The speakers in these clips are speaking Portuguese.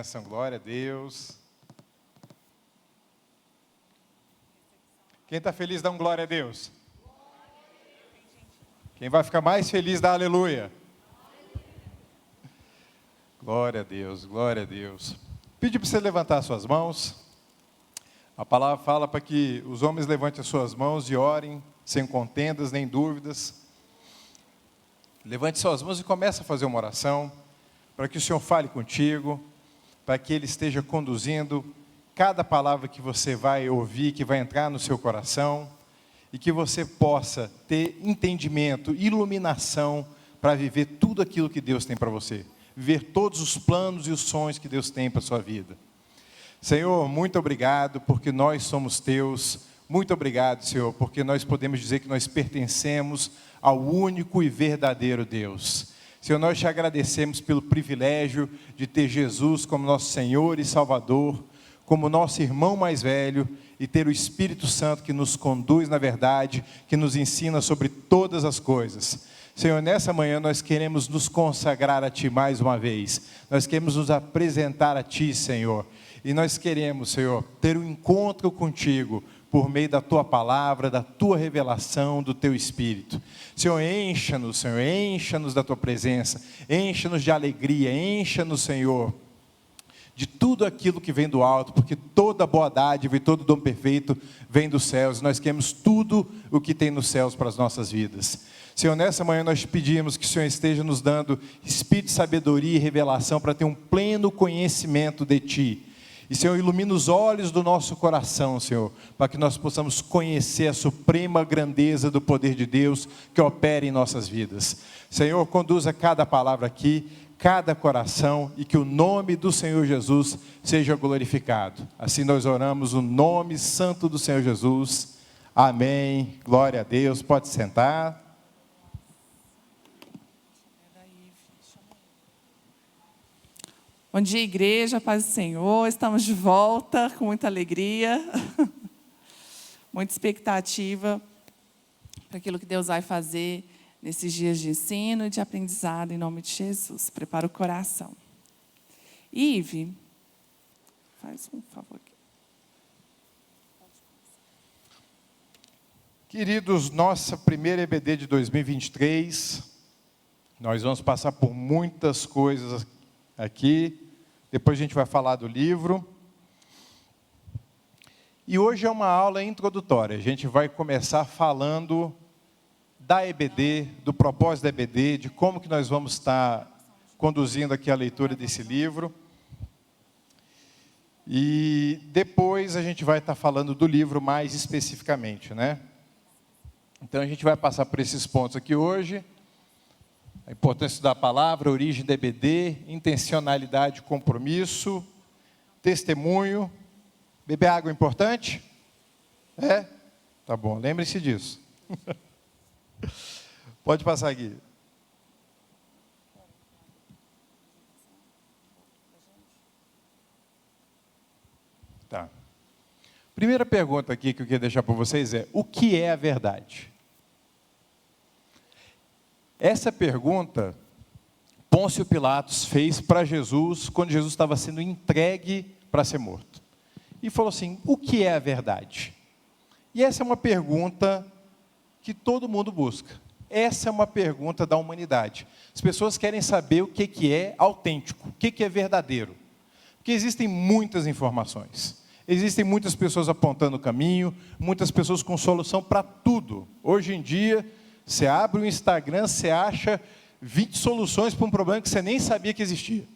bênção, glória a Deus. Quem está feliz, dá um glória a Deus. Quem vai ficar mais feliz, dá aleluia. Glória a Deus, glória a Deus. Pedi para você levantar suas mãos. A palavra fala para que os homens levantem as suas mãos e orem, sem contendas nem dúvidas. Levante suas mãos e comece a fazer uma oração, para que o Senhor fale contigo, para que Ele esteja conduzindo cada palavra que você vai ouvir, que vai entrar no seu coração, e que você possa ter entendimento, iluminação, para viver tudo aquilo que Deus tem para você, viver todos os planos e os sonhos que Deus tem para a sua vida. Senhor, muito obrigado, porque nós somos teus. Muito obrigado, Senhor, porque nós podemos dizer que nós pertencemos ao único e verdadeiro Deus. Senhor, nós te agradecemos pelo privilégio de ter Jesus como nosso Senhor e Salvador, como nosso irmão mais velho, e ter o Espírito Santo que nos conduz na verdade, que nos ensina sobre todas as coisas. Senhor, nessa manhã nós queremos nos consagrar a Ti mais uma vez. Nós queremos nos apresentar a Ti, Senhor. E nós queremos, Senhor, ter um encontro contigo, por meio da Tua palavra, da Tua revelação, do Teu Espírito. Senhor, encha-nos da Tua presença, encha-nos de alegria, encha-nos, Senhor, de tudo aquilo que vem do alto, porque toda boa dádiva e todo dom perfeito vem dos céus. Nós queremos tudo o que tem nos céus para as nossas vidas. Senhor, nessa manhã nós te pedimos que o Senhor esteja nos dando espírito de sabedoria e revelação para ter um pleno conhecimento de Ti. E, Senhor, ilumina os olhos do nosso coração, Senhor, para que nós possamos conhecer a suprema grandeza do poder de Deus que opera em nossas vidas. Senhor, conduza cada palavra aqui, cada coração, e que o nome do Senhor Jesus seja glorificado. Assim nós oramos o nome santo do Senhor Jesus. Amém. Glória a Deus. Pode sentar. Bom dia, igreja, paz do Senhor, estamos de volta com muita alegria, muita expectativa para aquilo que Deus vai fazer nesses dias de ensino e de aprendizado, em nome de Jesus. Prepara o coração. Ive, faz um favor aqui. Queridos, nossa primeira EBD de 2023, nós vamos passar por muitas coisas aqui, depois a gente vai falar do livro. E hoje é uma aula introdutória, a gente vai começar falando da EBD, do propósito da EBD, de como que nós vamos estar conduzindo aqui a leitura desse livro. E depois a gente vai estar falando do livro mais especificamente, né? Então a gente vai passar por esses pontos aqui hoje. A importância da palavra, a origem da EBD, intencionalidade, compromisso, testemunho. Beber água é importante? É? Tá bom, lembre-se disso. Pode passar aqui. Tá. Primeira pergunta aqui que eu queria deixar para vocês é: o que é a verdade? Essa pergunta, Pôncio Pilatos fez para Jesus, quando Jesus estava sendo entregue para ser morto. E falou assim: o que é a verdade? E essa é uma pergunta que todo mundo busca. Essa é uma pergunta da humanidade. As pessoas querem saber o que é autêntico, o que é verdadeiro. Porque existem muitas informações. Existem muitas pessoas apontando o caminho, muitas pessoas com solução para tudo. Hoje em dia, você abre o Instagram, você acha 20 soluções para um problema que você nem sabia que existia.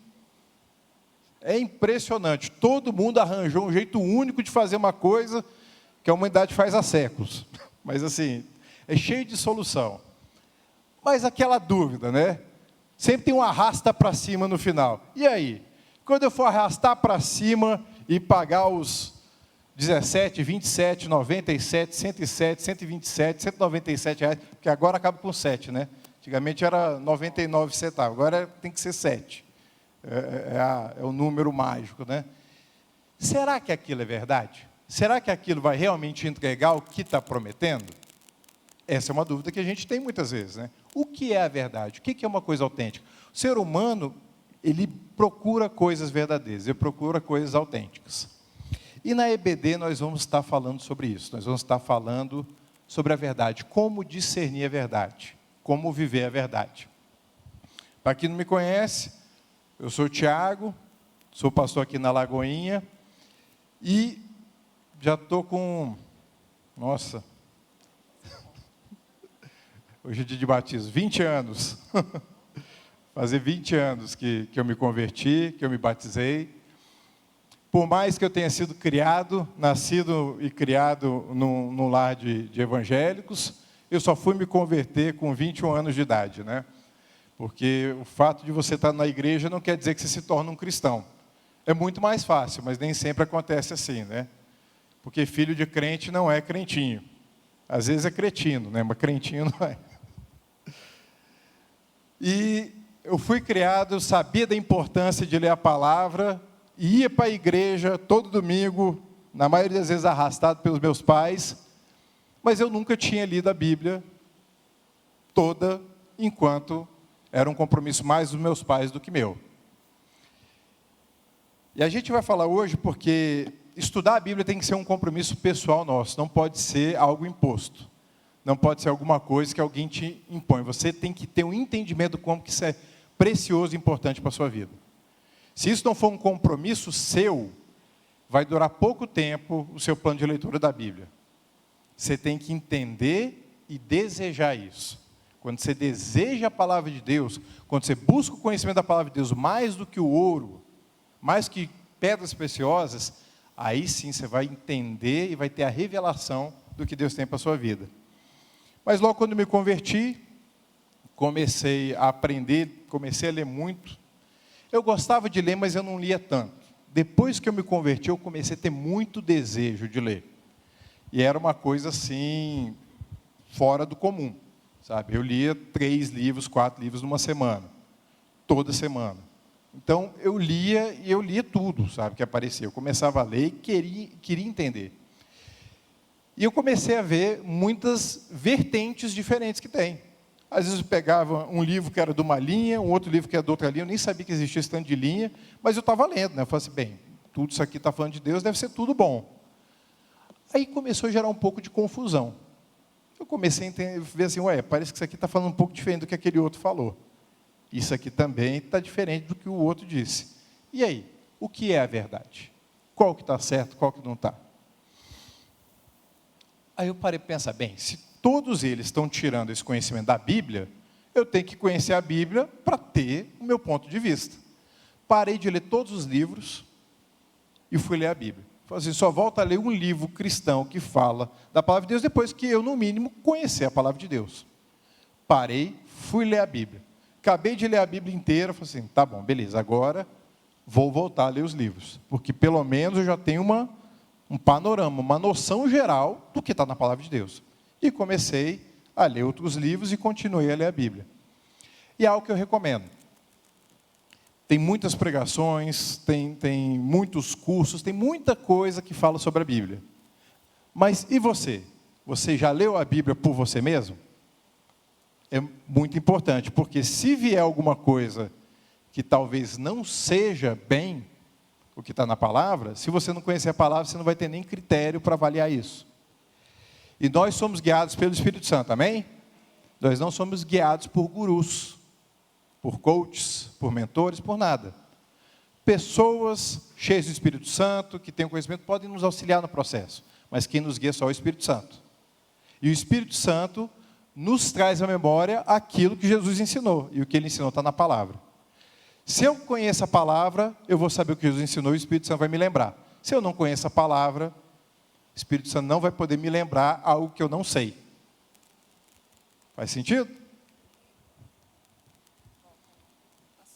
É impressionante. Todo mundo arranjou um jeito único de fazer uma coisa que a humanidade faz há séculos. Mas assim, é cheio de solução. Mas aquela dúvida, né? Sempre tem um arrasta para cima no final. E aí? Quando eu for arrastar para cima e pagar os 17, 27, 97, 107, 127, 197 reais, porque agora acaba com 7, né? Antigamente era 99 centavos, agora tem que ser 7. É o número mágico, né? Será que aquilo é verdade? Será que aquilo vai realmente entregar o que está prometendo? Essa é uma dúvida que a gente tem muitas vezes, né? O que é a verdade? O que é uma coisa autêntica? O ser humano, ele procura coisas verdadeiras, ele procura coisas autênticas. E na EBD nós vamos estar falando sobre isso, nós vamos estar falando sobre a verdade, como discernir a verdade, como viver a verdade. Para quem não me conhece, eu sou o Tiago, sou pastor aqui na Lagoinha, e já estou com, nossa, hoje é dia de batismo, 20 anos, fazer 20 anos que eu me converti, que eu me batizei. Por mais que eu tenha sido criado, nascido e criado num lar de evangélicos, eu só fui me converter com 21 anos de idade, né? Porque o fato de você estar na igreja não quer dizer que você se torna um cristão. É muito mais fácil, mas nem sempre acontece assim, né? Porque filho de crente não é crentinho. Às vezes é cretino, né? Mas crentinho não é. E eu fui criado, sabia da importância de ler a palavra, ia para a igreja todo domingo, na maioria das vezes arrastado pelos meus pais, mas eu nunca tinha lido a Bíblia toda, enquanto era um compromisso mais dos meus pais do que meu. E a gente vai falar hoje porque estudar a Bíblia tem que ser um compromisso pessoal nosso, não pode ser algo imposto, não pode ser alguma coisa que alguém te impõe. Você tem que ter um entendimento de como que isso é precioso e importante para a sua vida. Se isso não for um compromisso seu, vai durar pouco tempo o seu plano de leitura da Bíblia. Você tem que entender e desejar isso. Quando você deseja a palavra de Deus, quando você busca o conhecimento da palavra de Deus mais do que o ouro, mais que pedras preciosas, aí sim você vai entender e vai ter a revelação do que Deus tem para a sua vida. Mas logo quando me converti, comecei a aprender, comecei a ler muito. Eu gostava de ler, mas eu não lia tanto. Depois que eu me converti, eu comecei a ter muito desejo de ler. E era uma coisa assim, fora do comum, sabe? Eu lia 3 livros, 4 livros numa semana, toda semana. Então, eu lia e eu lia tudo, sabe, que aparecia. Eu começava a ler e queria entender. E eu comecei a ver muitas vertentes diferentes que tem. Às vezes eu pegava um livro que era de uma linha, um outro livro que era de outra linha, eu nem sabia que existia esse tanto de linha, mas eu estava lendo, né? Eu falei assim, bem, tudo isso aqui está falando de Deus, deve ser tudo bom. Aí começou a gerar um pouco de confusão. Eu comecei a ver assim, parece que isso aqui está falando um pouco diferente do que aquele outro falou. Isso aqui também está diferente do que o outro disse. E aí, o que é a verdade? Qual que está certo, qual que não está? Aí eu parei para pensar, bem, se todos eles estão tirando esse conhecimento da Bíblia, eu tenho que conhecer a Bíblia para ter o meu ponto de vista. Parei de ler todos os livros e fui ler a Bíblia. Falei assim, só volto a ler um livro cristão que fala da palavra de Deus depois que eu, no mínimo, conhecer a palavra de Deus. Parei, fui ler a Bíblia. Acabei de ler a Bíblia inteira, falei assim, tá bom, beleza, agora vou voltar a ler os livros. Porque pelo menos eu já tenho um panorama, uma noção geral do que está na palavra de Deus. E comecei a ler outros livros e continuei a ler a Bíblia. E é algo que eu recomendo. Tem muitas pregações, tem muitos cursos, tem muita coisa que fala sobre a Bíblia. Mas e você? Você já leu a Bíblia por você mesmo? É muito importante, porque se vier alguma coisa que talvez não seja bem o que está na palavra, se você não conhecer a palavra, você não vai ter nem critério para avaliar isso. E nós somos guiados pelo Espírito Santo, amém? Nós não somos guiados por gurus, por coaches, por mentores, por nada. Pessoas cheias do Espírito Santo, que têm conhecimento, podem nos auxiliar no processo, mas quem nos guia é só o Espírito Santo. E o Espírito Santo nos traz à memória aquilo que Jesus ensinou, e o que ele ensinou está na palavra. Se eu conheço a palavra, eu vou saber o que Jesus ensinou e o Espírito Santo vai me lembrar. Se eu não conheço a palavra, o Espírito Santo não vai poder me lembrar algo que eu não sei. Faz sentido?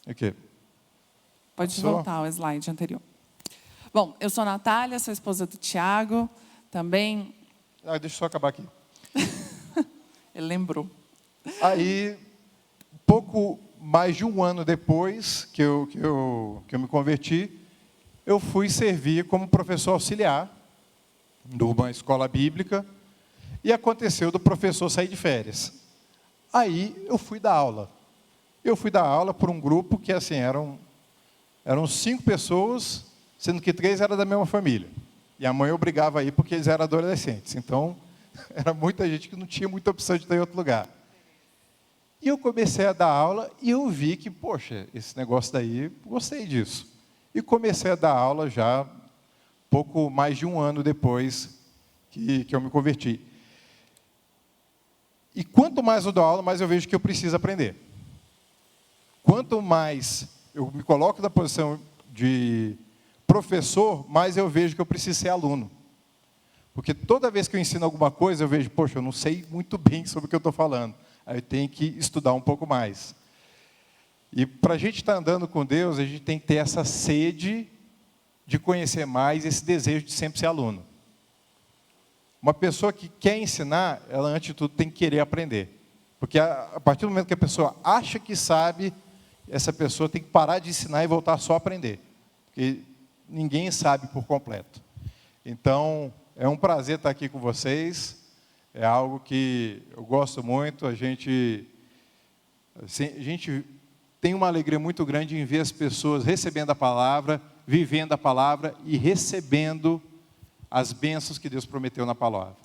O quê? Pode voltar ao slide anterior. Bom, eu sou a Natália, sou esposa do Tiago, também... Deixa eu só acabar aqui. Ele lembrou. Aí, pouco mais de um ano depois que eu me converti, eu fui servir como professor auxiliar de uma escola bíblica, e aconteceu do professor sair de férias. Aí eu fui dar aula. Eu fui dar aula por um grupo que assim, eram eram 5 pessoas, sendo que 3 eram da mesma família. E a mãe obrigava a ir porque eles eram adolescentes. Então, era muita gente que não tinha muita opção de estar em outro lugar. E eu comecei a dar aula e eu vi que, poxa, esse negócio daí, gostei disso. E comecei a dar aula já pouco mais de um ano depois que eu me converti. E quanto mais eu dou aula, mais eu vejo que eu preciso aprender. Quanto mais eu me coloco na posição de professor, mais eu vejo que eu preciso ser aluno. Porque toda vez que eu ensino alguma coisa, eu vejo, poxa, eu não sei muito bem sobre o que eu estou falando. Aí eu tenho que estudar um pouco mais. E para a gente estar andando com Deus, a gente tem que ter essa sede de conhecer mais, esse desejo de sempre ser aluno. Uma pessoa que quer ensinar, ela antes de tudo tem que querer aprender. Porque a partir do momento que a pessoa acha que sabe, essa pessoa tem que parar de ensinar e voltar só a aprender. Porque ninguém sabe por completo. Então, é um prazer estar aqui com vocês. É algo que eu gosto muito. A gente tem uma alegria muito grande em ver as pessoas recebendo a palavra, vivendo a palavra e recebendo as bênçãos que Deus prometeu na palavra.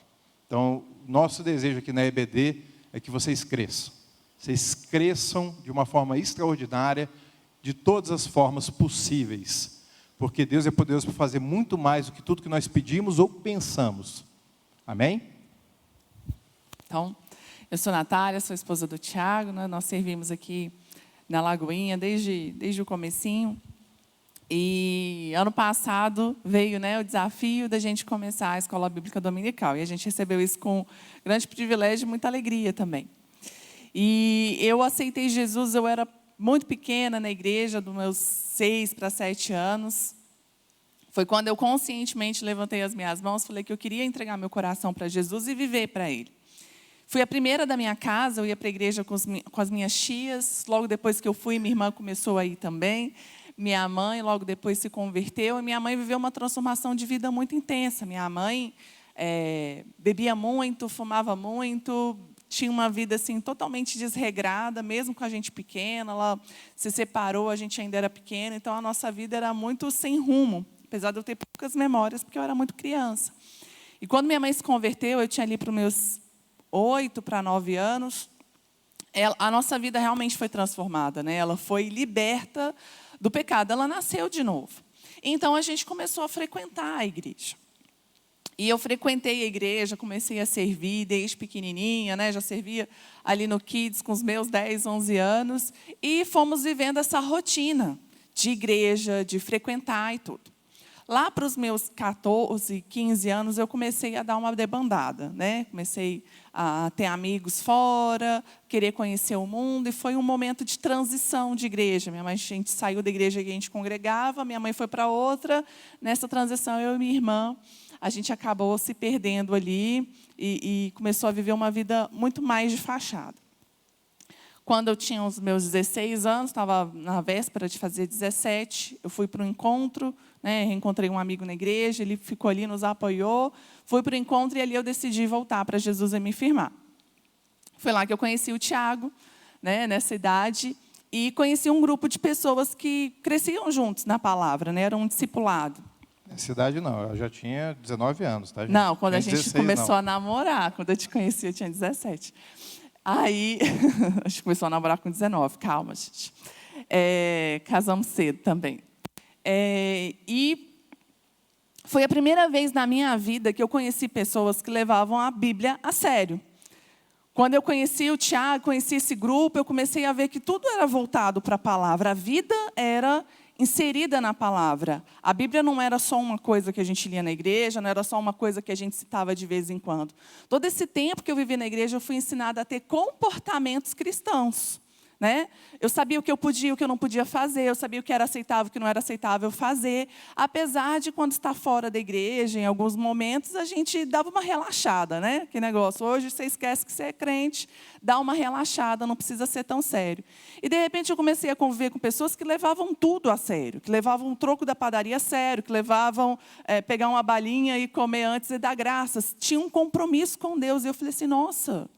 Então, nosso desejo aqui na EBD é que vocês cresçam. Vocês cresçam de uma forma extraordinária, de todas as formas possíveis. Porque Deus é poderoso para fazer muito mais do que tudo que nós pedimos ou pensamos. Amém? Então, eu sou Natália, sou esposa do Tiago, né? Nós servimos aqui na Lagoinha desde o comecinho. E ano passado veio, né, o desafio da gente começar a escola bíblica dominical. E a gente recebeu isso com grande privilégio e muita alegria também. E eu aceitei Jesus, eu era muito pequena na igreja, dos meus 6 para 7 anos. Foi quando eu conscientemente levantei as minhas mãos, falei que eu queria entregar meu coração para Jesus e viver para Ele. Fui a primeira da minha casa, eu ia para a igreja com as minhas tias. Logo depois que eu fui, minha irmã começou a ir também. Minha mãe, logo depois, se converteu. E minha mãe viveu uma transformação de vida muito intensa. Minha mãe bebia muito, fumava muito, tinha uma vida assim, totalmente desregrada, mesmo com a gente pequena. Ela se separou, a gente ainda era pequena. Então, a nossa vida era muito sem rumo. Apesar de eu ter poucas memórias, porque eu era muito criança. E quando minha mãe se converteu, eu tinha ali para os meus 8 para 9 anos, a nossa vida realmente foi transformada, né? Ela foi liberta do pecado, ela nasceu de novo. Então, a gente começou a frequentar a igreja. E eu frequentei a igreja, comecei a servir desde pequenininha, né? Já servia ali no Kids com os meus 10, 11 anos. E fomos vivendo essa rotina de igreja, de frequentar e tudo. Lá para os meus 14, 15 anos, eu comecei a dar uma debandada, né? Comecei a ter amigos fora, querer conhecer o mundo, e foi um momento de transição de igreja. A gente saiu da igreja que a gente congregava, minha mãe foi para outra. Nessa transição, eu e minha irmã, a gente acabou se perdendo ali e começou a viver uma vida muito mais de fachada. Quando eu tinha os meus 16 anos, estava na véspera de fazer 17, eu fui para um encontro, né, reencontrei um amigo na igreja, ele ficou ali, nos apoiou, fui para o encontro e ali eu decidi voltar para Jesus e me firmar. Foi lá que eu conheci o Tiago, né, nessa idade, e conheci um grupo de pessoas que cresciam juntos na palavra, né, era um discipulado. Nessa idade não, eu já tinha 19 anos, tá, gente? Não, quando a gente 16, começou não. a namorar, quando eu te conheci, eu tinha 17. Aí, a gente começou a namorar com 19, calma, gente. Casamos cedo também. E foi a primeira vez na minha vida que eu conheci pessoas que levavam a Bíblia a sério. Quando eu conheci o Tiago, conheci esse grupo, eu comecei a ver que tudo era voltado para a palavra. A vida era inserida na palavra. A Bíblia não era só uma coisa que a gente lia na igreja, não era só uma coisa que a gente citava de vez em quando. Todo esse tempo que eu vivi na igreja, eu fui ensinada a ter comportamentos cristãos, né? Eu sabia o que eu podia e o que eu não podia fazer, eu sabia o que era aceitável e o que não era aceitável fazer, apesar de, quando está fora da igreja, em alguns momentos, a gente dava uma relaxada, né? Que negócio, hoje você esquece que você é crente, dá uma relaxada, não precisa ser tão sério. E, de repente, eu comecei a conviver com pessoas que levavam tudo a sério, que levavam um troco da padaria a sério, que levavam pegar uma balinha e comer antes e dar graças. Tinha um compromisso com Deus. E eu falei assim, nossa,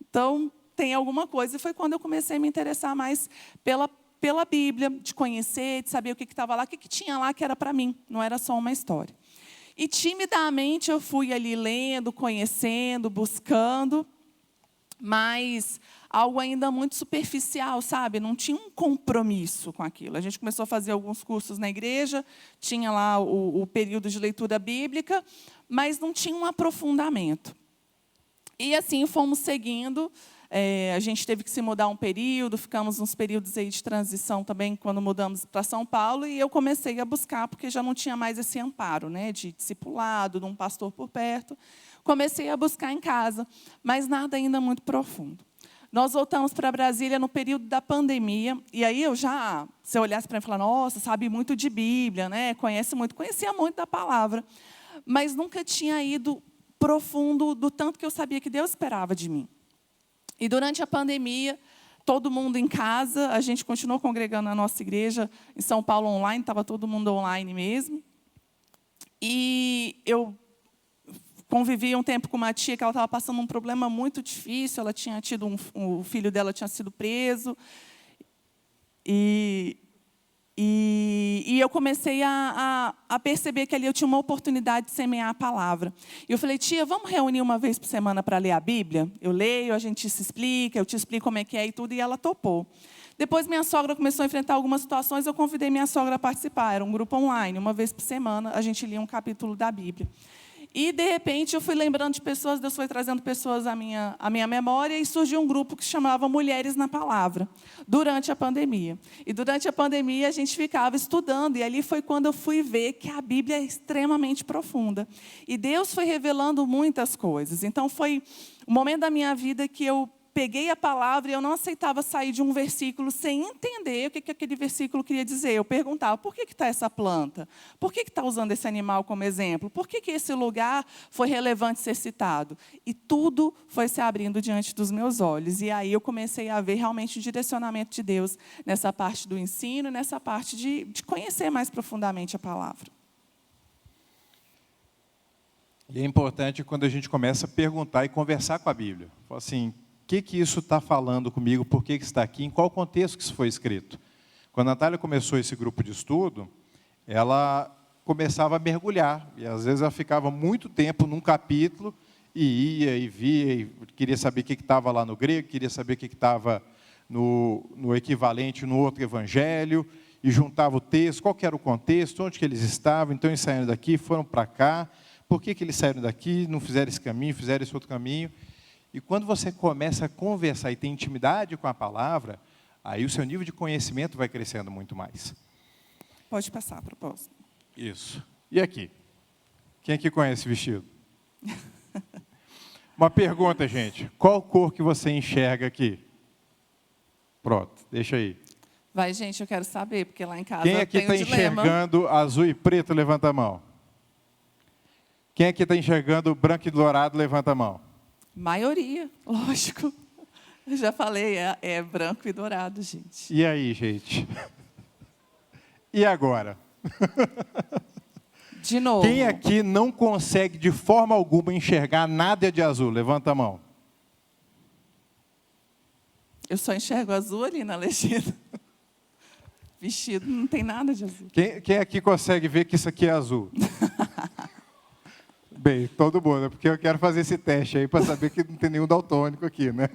então tem alguma coisa. E foi quando eu comecei a me interessar mais pela Bíblia, de conhecer, de saber o que estava lá, o que tinha lá que era para mim, não era só uma história. E timidamente eu fui ali lendo, conhecendo, buscando, mas algo ainda muito superficial, sabe? Não tinha um compromisso com aquilo. A gente começou a fazer alguns cursos na igreja, tinha lá o período de leitura bíblica, mas não tinha um aprofundamento. E assim fomos seguindo. A gente teve que se mudar um período, ficamos uns períodos aí de transição também, quando mudamos para São Paulo, e eu comecei a buscar, porque já não tinha mais esse amparo, né, de discipulado, de um pastor por perto. Comecei a buscar em casa, mas nada ainda muito profundo. Nós voltamos para Brasília no período da pandemia, e aí se eu olhasse para mim e falar, nossa, sabe muito de Bíblia, né, conhecia muito da palavra, mas nunca tinha ido profundo do tanto que eu sabia que Deus esperava de mim. E durante a pandemia, todo mundo em casa, a gente continuou congregando na nossa igreja em São Paulo online, estava todo mundo online mesmo. E eu convivi um tempo com uma tia que ela estava passando um problema muito difícil, ela tinha tido o filho dela tinha sido preso. E eu comecei a perceber que ali eu tinha uma oportunidade de semear a palavra. E eu falei, tia, vamos reunir uma vez por semana para ler a Bíblia? Eu leio, a gente se explica, eu te explico como é que é e tudo, e ela topou. Depois minha sogra começou a enfrentar algumas situações, eu convidei minha sogra a participar. Era um grupo online, uma vez por semana, a gente lia um capítulo da Bíblia. E, de repente, eu fui lembrando de pessoas, Deus foi trazendo pessoas à minha memória, e surgiu um grupo que se chamava Mulheres na Palavra, durante a pandemia. E, durante a pandemia, a gente ficava estudando, e ali foi quando eu fui ver que a Bíblia é extremamente profunda. E Deus foi revelando muitas coisas. Então, foi um momento da minha vida que eu peguei a palavra e eu não aceitava sair de um versículo sem entender o que aquele versículo queria dizer. Eu perguntava, por que está essa planta? Por que está usando esse animal como exemplo? Por que esse lugar foi relevante ser citado? E tudo foi se abrindo diante dos meus olhos. E aí eu comecei a ver realmente o direcionamento de Deus nessa parte do ensino, nessa parte de conhecer mais profundamente a palavra. E é importante quando a gente começa a perguntar e conversar com a Bíblia. Fala assim, o que isso está falando comigo? Por que está aqui? Em qual contexto que isso foi escrito? Quando a Natália começou esse grupo de estudo, ela começava a mergulhar. E, às vezes, ela ficava muito tempo num capítulo e ia e via, e queria saber o que estava lá no grego, queria saber o que estava no equivalente no outro evangelho, e juntava o texto, qual que era o contexto, onde que eles estavam. Então, eles saíram daqui, foram para cá. Por que eles saíram daqui, não fizeram esse caminho, fizeram esse outro caminho? E quando você começa a conversar e tem intimidade com a palavra, aí o seu nível de conhecimento vai crescendo muito mais. Pode passar a propósito. Isso. E aqui? Quem aqui conhece esse vestido? Uma pergunta, gente. Qual cor que você enxerga aqui? Pronto, deixa aí. Vai, gente, eu quero saber, porque lá em casa Quem aqui tem um está dilema. enxergando azul e preto, levanta a mão. Quem aqui está enxergando branco e dourado, levanta a mão. Maioria, lógico. Eu já falei, é branco e dourado, gente. E aí, gente? E agora? De novo. Quem aqui não consegue de forma alguma enxergar nada de azul? Levanta a mão. Eu só enxergo azul ali na legenda. Vestido não tem nada de azul. Quem aqui consegue ver que isso aqui é azul? Bem, todo mundo, porque eu quero fazer esse teste aí para saber que não tem nenhum daltônico aqui, né?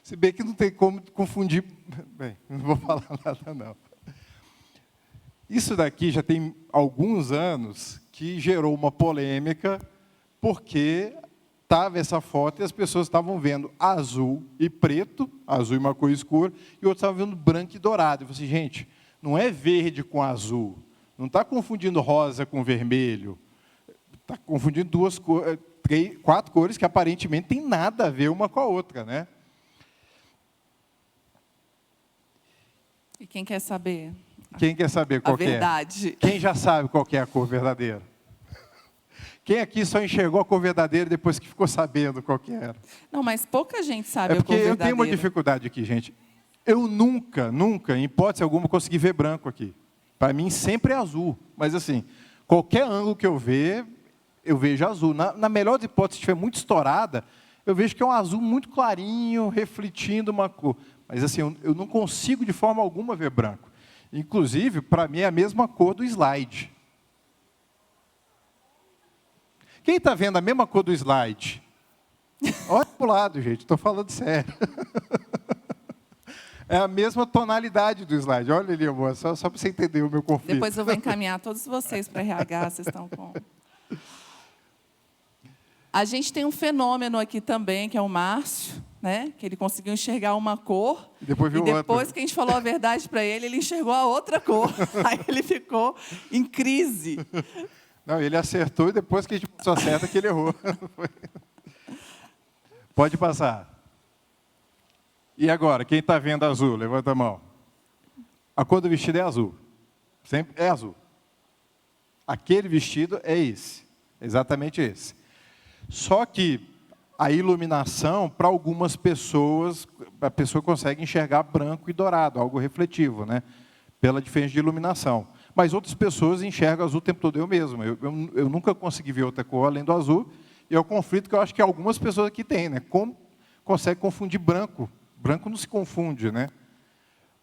Se bem que não tem como confundir. Bem, não vou falar nada, não. Isso daqui já tem alguns anos que gerou uma polêmica, porque estava essa foto e as pessoas estavam vendo azul e preto, azul e uma cor escura, e outros estavam vendo branco e dourado. Eu falei assim, gente, não é verde com azul, não está confundindo rosa com vermelho, está confundindo quatro cores que aparentemente tem nada a ver uma com a outra, né? E quem quer saber? Quem quer saber qual A verdade. Quem já sabe qual que é a cor verdadeira? Quem aqui só enxergou a cor verdadeira depois que ficou sabendo qual que era? Não, mas pouca gente sabe a cor porque eu verdadeira. tenho uma dificuldade aqui, gente. Eu nunca, em hipótese alguma, consegui ver branco aqui. Para mim, sempre é azul. Mas, assim, qualquer ângulo que eu vejo azul. Na melhor das hipóteses, se estiver muito estourada, eu vejo que é um azul muito clarinho, refletindo uma cor. Mas assim, eu não consigo de forma alguma ver branco. Inclusive, para mim é a mesma cor do slide. Quem está vendo a mesma cor do slide? Olha para o lado, gente, estou falando sério. É a mesma tonalidade do slide. Olha ali, amor, só para você entender o meu conflito. Depois eu vou encaminhar todos vocês para RH, vocês estão com... A gente tem um fenômeno aqui também, que é o Márcio, né? Que ele conseguiu enxergar uma cor, e depois que a gente falou a verdade para ele, ele enxergou a outra cor. Aí ele ficou em crise. Não, ele acertou e depois que a gente passou a certa que ele errou. Pode passar. E agora, quem está vendo azul? Levanta a mão. A cor do vestido é azul. Sempre é azul. Aquele vestido é esse. Exatamente esse. Só que a iluminação, para algumas pessoas, a pessoa consegue enxergar branco e dourado, algo refletivo, né? Pela diferença de iluminação. Mas outras pessoas enxergam azul o tempo todo, eu mesmo. Eu nunca consegui ver outra cor além do azul, e é o conflito que eu acho que algumas pessoas aqui têm, né? Como consegue confundir branco? Branco não se confunde, né?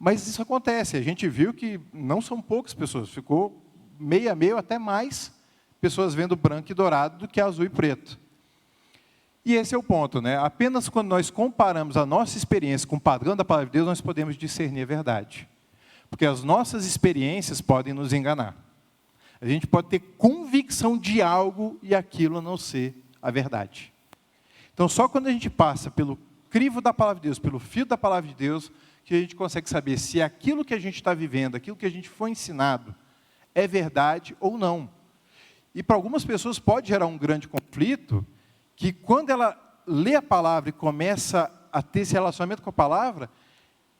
Mas isso acontece, a gente viu que não são poucas pessoas, ficou meio a meio, até mais pessoas vendo branco e dourado do que azul e preto. E esse é o ponto, né? Apenas quando nós comparamos a nossa experiência com o padrão da palavra de Deus, nós podemos discernir a verdade. Porque as nossas experiências podem nos enganar. A gente pode ter convicção de algo e aquilo não ser a verdade. Então, só quando a gente passa pelo crivo da palavra de Deus, pelo fio da palavra de Deus, que a gente consegue saber se aquilo que a gente está vivendo, aquilo que a gente foi ensinado, é verdade ou não. E para algumas pessoas pode gerar um grande conflito, que quando ela lê a palavra e começa a ter esse relacionamento com a palavra,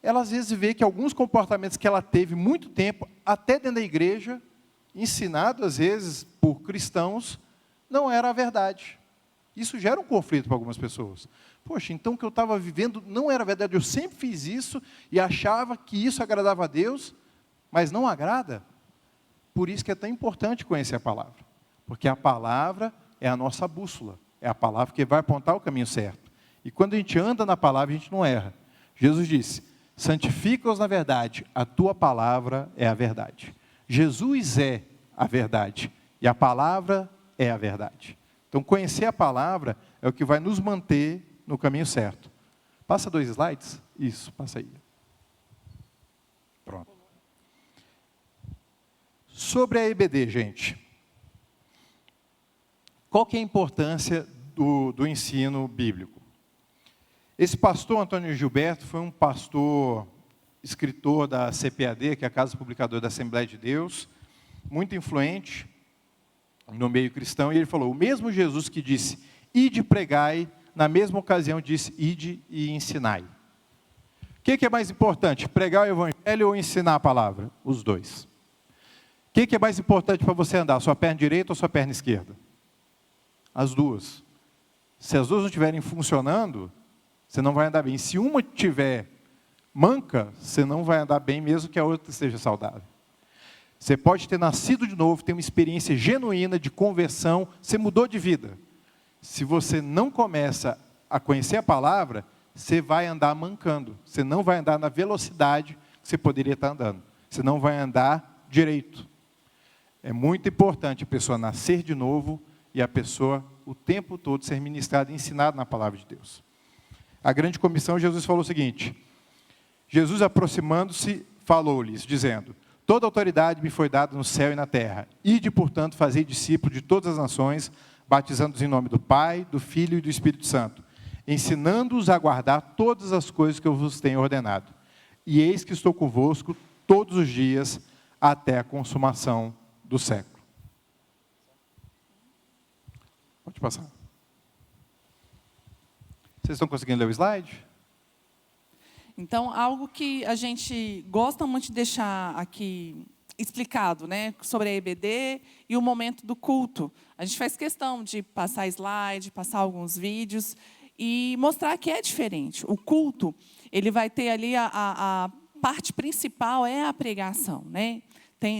ela às vezes vê que alguns comportamentos que ela teve muito tempo, até dentro da igreja, ensinado às vezes por cristãos, não era a verdade. Isso gera um conflito para algumas pessoas. Poxa, então o que eu estava vivendo não era verdade, eu sempre fiz isso e achava que isso agradava a Deus, mas não agrada. Por isso que é tão importante conhecer a palavra, porque a palavra é a nossa bússola. É a palavra que vai apontar o caminho certo. E quando a gente anda na palavra, a gente não erra. Jesus disse, santifica-os na verdade, a tua palavra é a verdade. Jesus é a verdade, e a palavra é a verdade. Então, conhecer a palavra é o que vai nos manter no caminho certo. Passa 2 slides. Isso, passa aí. Pronto. Sobre a EBD, gente. Qual que é a importância do ensino bíblico? Esse pastor, Antônio Gilberto, foi um pastor, escritor da CPAD, que é a Casa Publicadora da Assembleia de Deus, muito influente no meio cristão, e ele falou, o mesmo Jesus que disse, ide e pregai, na mesma ocasião disse, ide e ensinai. O que é mais importante, pregar o evangelho ou ensinar a palavra? Os dois. O que é mais importante para você andar, sua perna direita ou sua perna esquerda? As duas. Se as duas não estiverem funcionando, você não vai andar bem. Se uma estiver manca, você não vai andar bem, mesmo que a outra esteja saudável. Você pode ter nascido de novo, ter uma experiência genuína de conversão, você mudou de vida. Se você não começa a conhecer a palavra, você vai andar mancando. Você não vai andar na velocidade que você poderia estar andando. Você não vai andar direito. É muito importante a pessoa nascer de novo e a pessoa, o tempo todo, ser ministrada e ensinada na palavra de Deus. A grande comissão, Jesus falou o seguinte, Jesus aproximando-se, falou-lhes, dizendo, toda autoridade me foi dada no céu e na terra. Ide, portanto, fazei discípulos de todas as nações, batizando-os em nome do Pai, do Filho e do Espírito Santo, ensinando-os a guardar todas as coisas que eu vos tenho ordenado. E eis que estou convosco todos os dias, até a consumação do século. Pode passar. Vocês estão conseguindo ler o slide? Então, algo que a gente gosta muito de deixar aqui explicado, né, sobre a EBD e o momento do culto. A gente faz questão de passar slide, passar alguns vídeos e mostrar que é diferente. O culto, ele vai ter ali a parte principal é a pregação, né?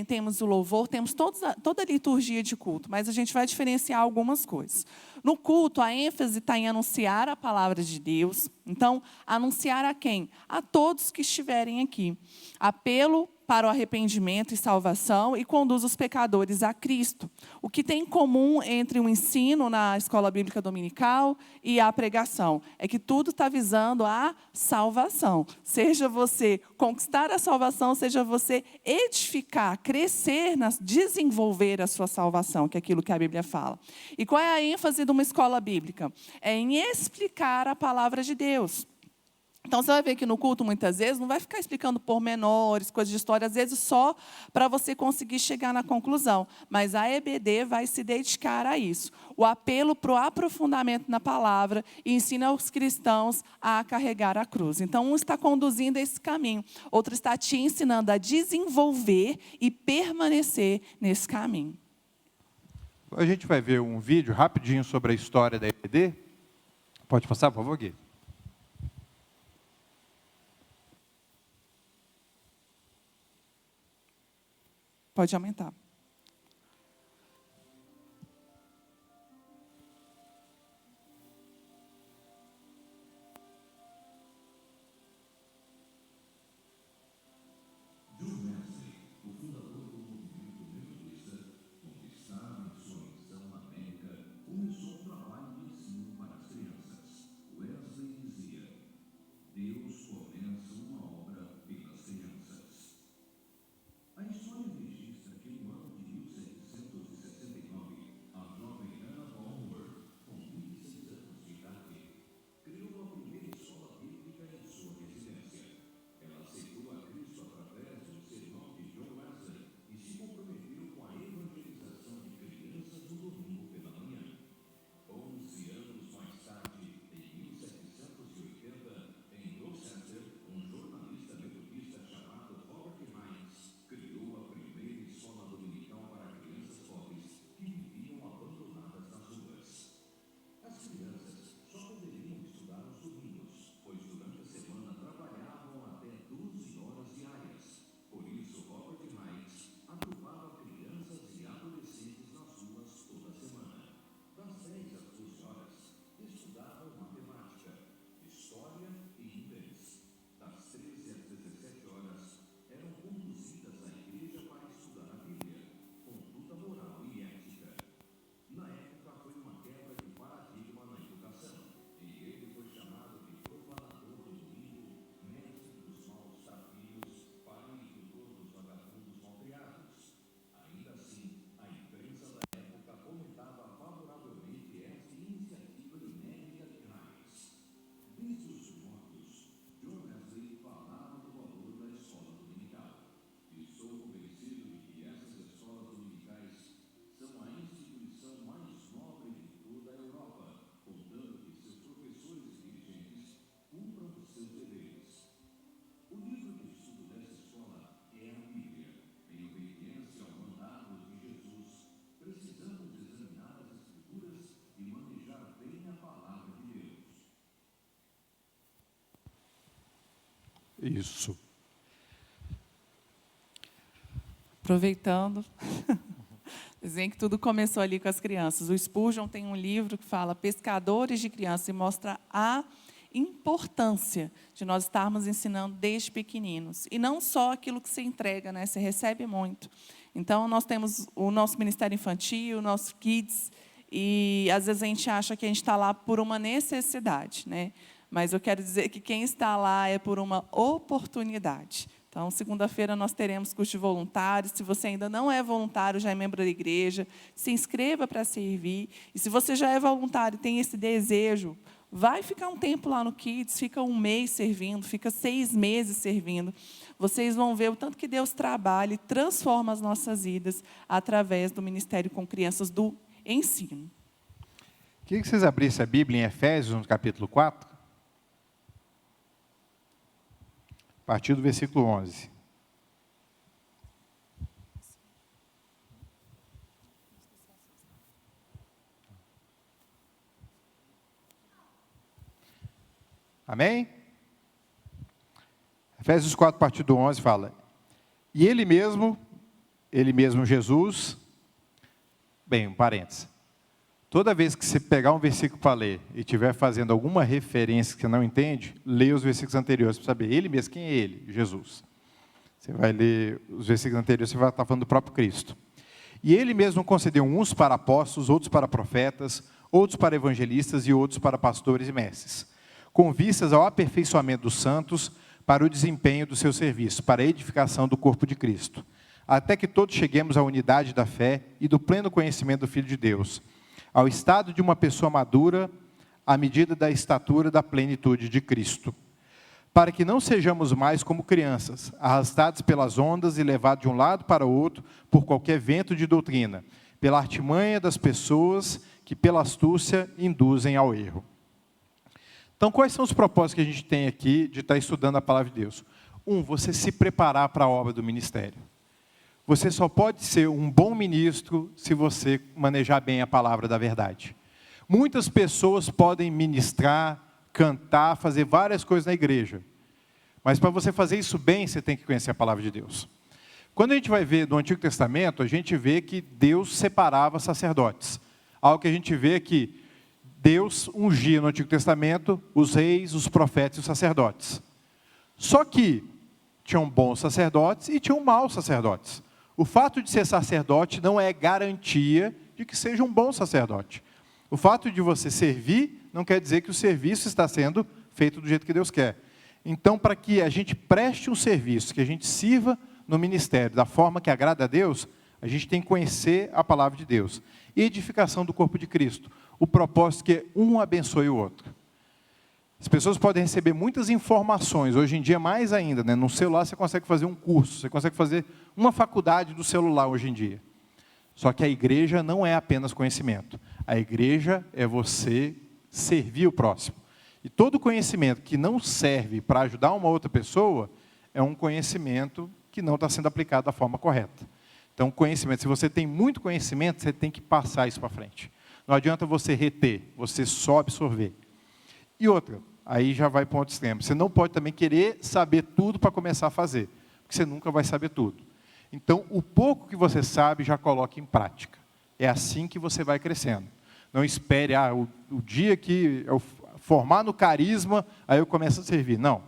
temos o louvor, temos toda a liturgia de culto, mas a gente vai diferenciar algumas coisas. No culto, a ênfase está em anunciar a palavra de Deus. Então, anunciar a quem? A todos que estiverem aqui. Apelo para o arrependimento e salvação e conduz os pecadores a Cristo. O que tem em comum entre o ensino na escola bíblica dominical e a pregação é que tudo está visando a salvação. Seja você conquistar a salvação, seja você edificar, crescer, desenvolver a sua salvação, que é aquilo que a Bíblia fala. E qual é a ênfase de uma escola bíblica? É em explicar a palavra de Deus. Então, você vai ver que no culto, muitas vezes, não vai ficar explicando pormenores, coisas de história, às vezes só para você conseguir chegar na conclusão. Mas a EBD vai se dedicar a isso. O apelo para o aprofundamento na palavra e ensina os cristãos a carregar a cruz. Então, um está conduzindo esse caminho, outro está te ensinando a desenvolver e permanecer nesse caminho. A gente vai ver um vídeo rapidinho sobre a história da EBD. Pode passar, por favor, Gui? Pode aumentar. Isso. Aproveitando, dizem que tudo começou ali com as crianças. O Spurgeon tem um livro que fala Pescadores de Crianças e mostra a importância de nós estarmos ensinando desde pequeninos. E não só aquilo que você entrega, né? Você recebe muito. Então, nós temos o nosso Ministério Infantil, o nosso Kids, e às vezes a gente acha que a gente está lá por uma necessidade, né? Mas eu quero dizer que quem está lá é por uma oportunidade. Então, segunda-feira nós teremos curso de voluntários. Se você ainda não é voluntário, já é membro da igreja, se inscreva para servir. E se você já é voluntário e tem esse desejo, vai ficar um tempo lá no Kids, fica 1 mês servindo, fica 6 meses servindo. Vocês vão ver o tanto que Deus trabalha e transforma as nossas vidas através do Ministério com Crianças do Ensino. Queria que vocês abrissem a Bíblia em Efésios, no capítulo 4. A partir do versículo 11. Amém? Efésios 4, a partir do 11, fala: E ele mesmo ele mesmo Jesus. Bem, um parênteses. Toda vez que você pegar um versículo para ler e estiver fazendo alguma referência que você não entende, leia os versículos anteriores para saber ele mesmo, quem é ele? Jesus. Você vai ler os versículos anteriores, você vai estar falando do próprio Cristo. E ele mesmo concedeu uns para apóstolos, outros para profetas, outros para evangelistas e outros para pastores e mestres, com vistas ao aperfeiçoamento dos santos, para o desempenho do seu serviço, para a edificação do corpo de Cristo, até que todos cheguemos à unidade da fé e do pleno conhecimento do Filho de Deus, ao estado de uma pessoa madura, à medida da estatura da plenitude de Cristo, para que não sejamos mais como crianças, arrastados pelas ondas e levados de um lado para o outro por qualquer vento de doutrina, pela artimanha das pessoas que pela astúcia induzem ao erro. Então, quais são os propósitos que a gente tem aqui de estar estudando a palavra de Deus? Você se preparar para a obra do ministério. Você só pode ser um bom ministro se você manejar bem a palavra da verdade. Muitas pessoas podem ministrar, cantar, fazer várias coisas na igreja. Mas para você fazer isso bem, você tem que conhecer a palavra de Deus. Quando a gente vai ver no Antigo Testamento, a gente vê que Deus separava sacerdotes. Algo que a gente vê que Deus ungia no Antigo Testamento os reis, os profetas e os sacerdotes. Só que tinham bons sacerdotes e tinham maus sacerdotes. O fato de ser sacerdote não é garantia de que seja um bom sacerdote. O fato de você servir não quer dizer que o serviço está sendo feito do jeito que Deus quer. Então, para que a gente preste um serviço, que a gente sirva no ministério da forma que agrada a Deus, a gente tem que conhecer a palavra de Deus. Edificação do corpo de Cristo. O propósito que um abençoe o outro. As pessoas podem receber muitas informações, hoje em dia mais ainda, né? No celular você consegue fazer um curso, você consegue fazer uma faculdade do celular hoje em dia. Só que a igreja não é apenas conhecimento. A igreja é você servir o próximo. E todo conhecimento que não serve para ajudar uma outra pessoa, é um conhecimento que não está sendo aplicado da forma correta. Então, conhecimento, se você tem muito conhecimento, você tem que passar isso para frente. Não adianta você reter, você só absorver. E outra, aí já vai para um outro extremo. Você não pode também querer saber tudo para começar a fazer, porque você nunca vai saber tudo. Então, o pouco que você sabe, já coloque em prática. É assim que você vai crescendo. Não espere, o dia que eu formar no carisma, aí eu começo a servir. Não.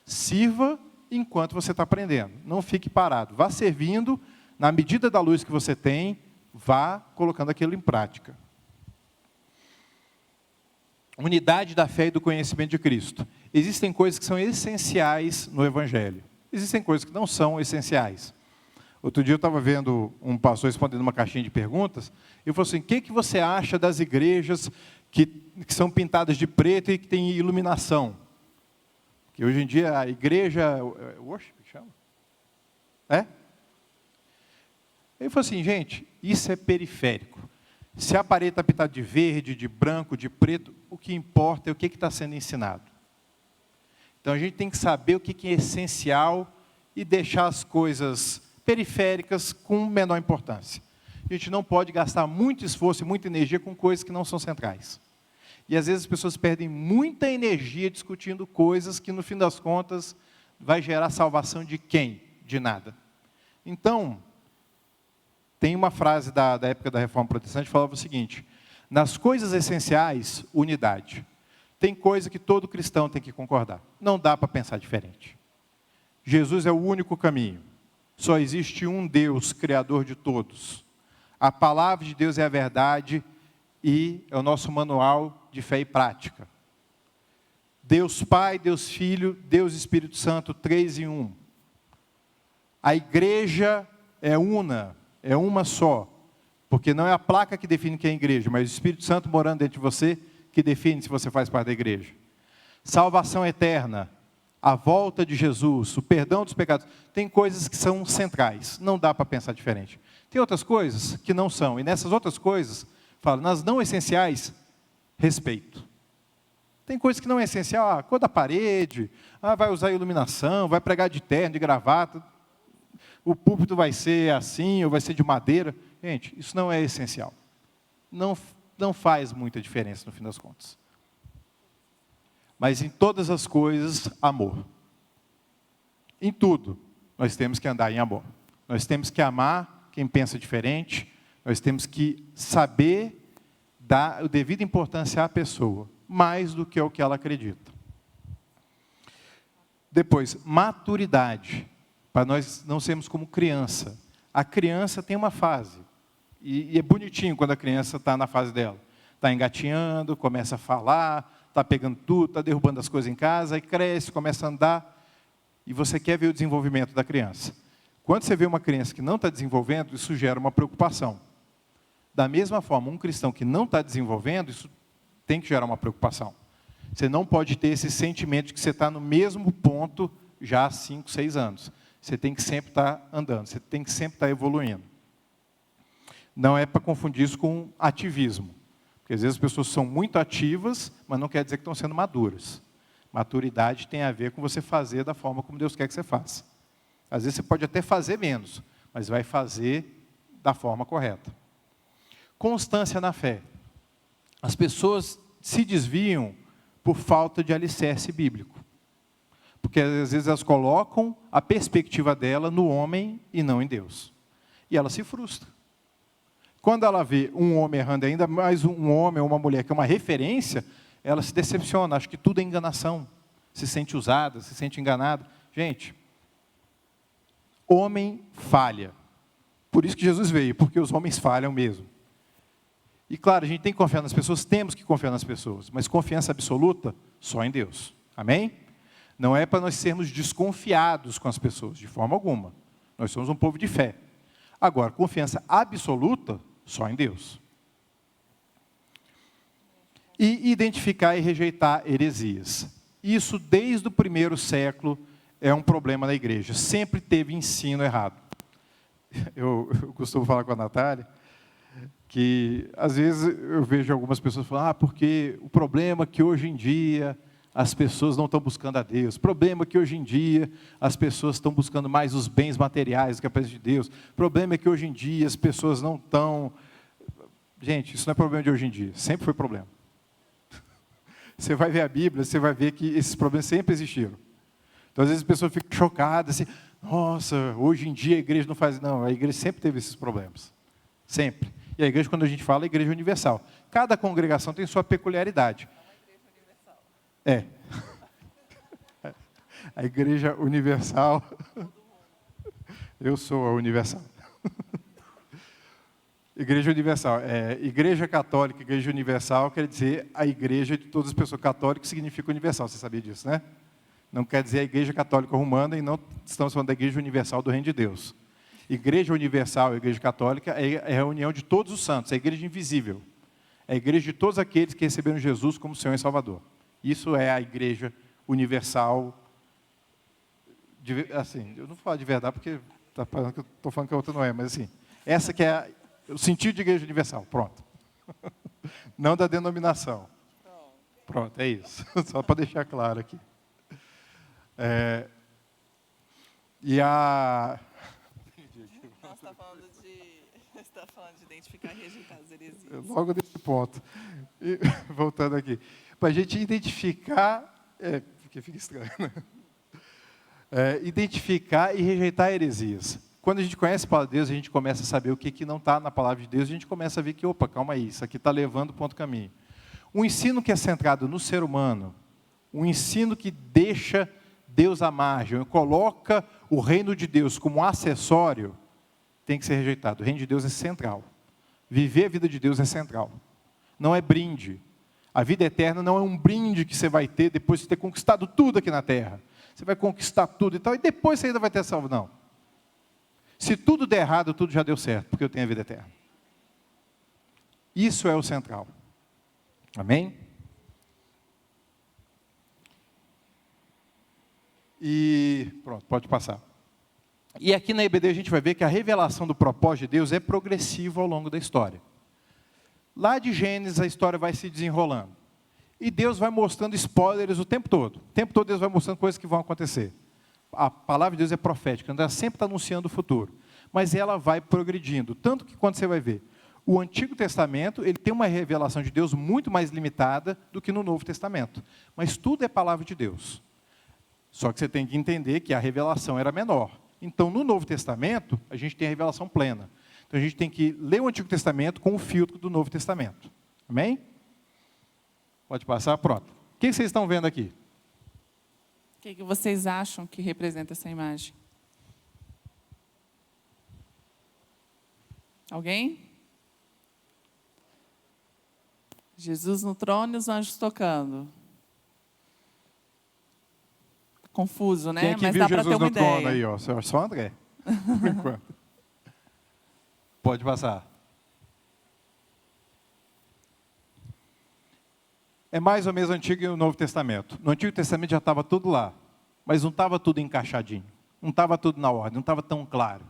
Sirva enquanto você está aprendendo. Não fique parado. Vá servindo, na medida da luz que você tem, vá colocando aquilo em prática. Unidade da fé e do conhecimento de Cristo. Existem coisas que são essenciais no Evangelho. Existem coisas que não são essenciais. Outro dia eu estava vendo um pastor respondendo uma caixinha de perguntas, e eu falei assim, o que você acha das igrejas que são pintadas de preto e que têm iluminação? Que hoje em dia a igreja... Worship, chama? É? Ele falou assim, gente, isso é periférico. Se a parede está pintada de verde, de branco, de preto, o que importa é o que está sendo ensinado. Então a gente tem que saber o que é essencial e deixar as coisas periféricas com menor importância. A gente não pode gastar muito esforço e muita energia com coisas que não são centrais. E às vezes as pessoas perdem muita energia discutindo coisas que no fim das contas vai gerar salvação de quem? De nada. Então, tem uma frase da época da Reforma Protestante que falava o seguinte, nas coisas essenciais, unidade. Tem coisa que todo cristão tem que concordar. Não dá para pensar diferente. Jesus é o único caminho. Só existe um Deus, Criador de todos. A palavra de Deus é a verdade e é o nosso manual de fé e prática. Deus Pai, Deus Filho, Deus Espírito Santo, 3 em 1. A igreja é una, é uma só. Porque não é a placa que define quem é a igreja, mas o Espírito Santo morando dentro de você que define se você faz parte da igreja. Salvação eterna, a volta de Jesus, o perdão dos pecados. Tem coisas que são centrais, não dá para pensar diferente. Tem outras coisas que não são, e nessas outras coisas, falo, nas não essenciais, respeito. Tem coisas que não é essencial, cor da parede, vai usar iluminação, vai pregar de terno, de gravata, o púlpito vai ser assim, ou vai ser de madeira. Gente, isso não é essencial. Não faz muita diferença no fim das contas. Mas em todas as coisas, amor. Em tudo, nós temos que andar em amor. Nós temos que amar quem pensa diferente, nós temos que saber dar a devida importância à pessoa, mais do que ao que ela acredita. Depois, maturidade, para nós não sermos como criança. A criança tem uma fase, e é bonitinho quando a criança está na fase dela. Está engatinhando, começa a falar, está pegando tudo, está derrubando as coisas em casa, aí cresce, começa a andar, e você quer ver o desenvolvimento da criança. Quando você vê uma criança que não está desenvolvendo, isso gera uma preocupação. Da mesma forma, um cristão que não está desenvolvendo, isso tem que gerar uma preocupação. Você não pode ter esse sentimento de que você está no mesmo ponto já há 5, 6 anos. Você tem que sempre estar andando, você tem que sempre estar evoluindo. Não é para confundir isso com ativismo. Porque às vezes as pessoas são muito ativas, mas não quer dizer que estão sendo maduras. Maturidade tem a ver com você fazer da forma como Deus quer que você faça. Às vezes você pode até fazer menos, mas vai fazer da forma correta. Constância na fé. As pessoas se desviam por falta de alicerce bíblico. Porque às vezes elas colocam a perspectiva dela no homem e não em Deus. E ela se frustra. Quando ela vê um homem errando, ainda mais um homem ou uma mulher que é uma referência, ela se decepciona, acha que tudo é enganação. Se sente usada, se sente enganada. Gente, homem falha. Por isso que Jesus veio, porque os homens falham mesmo. E claro, a gente tem que confiar nas pessoas, temos que confiar nas pessoas, mas confiança absoluta só em Deus. Amém? Não é para nós sermos desconfiados com as pessoas, de forma alguma. Nós somos um povo de fé. Agora, confiança absoluta só em Deus. E identificar e rejeitar heresias. Isso, desde o primeiro século, é um problema na igreja. Sempre teve ensino errado. Eu costumo falar com a Natália, que às vezes eu vejo algumas pessoas falando, porque o problema é que hoje em dia as pessoas não estão buscando a Deus. O problema é que hoje em dia as pessoas estão buscando mais os bens materiais do que a presença de Deus. O problema é que hoje em dia as pessoas não estão... Gente, isso não é problema de hoje em dia, sempre foi problema. Você vai ver a Bíblia, você vai ver que esses problemas sempre existiram. Então, às vezes, as pessoas ficam chocadas, assim, nossa, hoje em dia a igreja não faz... Não, a igreja sempre teve esses problemas. Sempre. E a igreja, quando a gente fala, é a igreja universal. Cada congregação tem sua peculiaridade. É uma igreja universal. É. A igreja universal... Eu sou a universal. Igreja universal. Igreja católica, igreja universal, quer dizer a igreja de todas as pessoas. Católico significa universal, você sabia disso, né? Não quer dizer a igreja católica romana e não estamos falando da igreja universal do reino de Deus. Igreja universal, igreja católica, é a reunião de todos os santos, é a igreja invisível. É a igreja de todos aqueles que receberam Jesus como Senhor e Salvador. Isso é a igreja universal, assim, eu não falo de verdade porque está falando que eu estou falando que a outra não é, mas assim, essa que é o sentido de igreja universal, pronto. Não da denominação. Pronto, é isso. Só para deixar claro aqui. E a... Você está falando de identificar e rejeitar as heresias. Logo nesse ponto. E, voltando aqui. Para a gente identificar... porque fica estranho, né? Identificar e rejeitar heresias. Quando a gente conhece a palavra de Deus, a gente começa a saber o que não está na palavra de Deus, a gente começa a ver que, opa, calma aí, isso aqui está levando para outro caminho. Um ensino que é centrado no ser humano, um ensino que deixa Deus à margem, coloca o reino de Deus como acessório, tem que ser rejeitado. O reino de Deus é central. Viver a vida de Deus é central. Não é brinde. A vida eterna não é um brinde que você vai ter depois de ter conquistado tudo aqui na terra. Você vai conquistar tudo e tal, e depois você ainda vai ter salvo. Não. Se tudo der errado, tudo já deu certo, porque eu tenho a vida eterna. Isso é o central. Amém? E pronto, pode passar. E aqui na EBD a gente vai ver que a revelação do propósito de Deus é progressiva ao longo da história. Lá de Gênesis a história vai se desenrolando. E Deus vai mostrando spoilers o tempo todo. O tempo todo Deus vai mostrando coisas que vão acontecer. A palavra de Deus é profética, então ela sempre está anunciando o futuro. Mas ela vai progredindo. Tanto que quando você vai ver, o Antigo Testamento, ele tem uma revelação de Deus muito mais limitada do que no Novo Testamento. Mas tudo é palavra de Deus. Só que você tem que entender que a revelação era menor. Então, no Novo Testamento, a gente tem a revelação plena. Então a gente tem que ler o Antigo Testamento com o filtro do Novo Testamento. Amém? Pode passar, pronto. O que vocês estão vendo aqui? O que vocês acham que representa essa imagem? Alguém? Jesus no trono e os anjos tocando. Confuso, né? Quem aqui Mas viu dá para ter Jesus uma no trono ideia. aí, ó? Só André. Por enquanto. Pode passar. É mais ou menos o Antigo e o Novo Testamento. No Antigo Testamento já estava tudo lá, mas não estava tudo encaixadinho. Não estava tudo na ordem, não estava tão claro.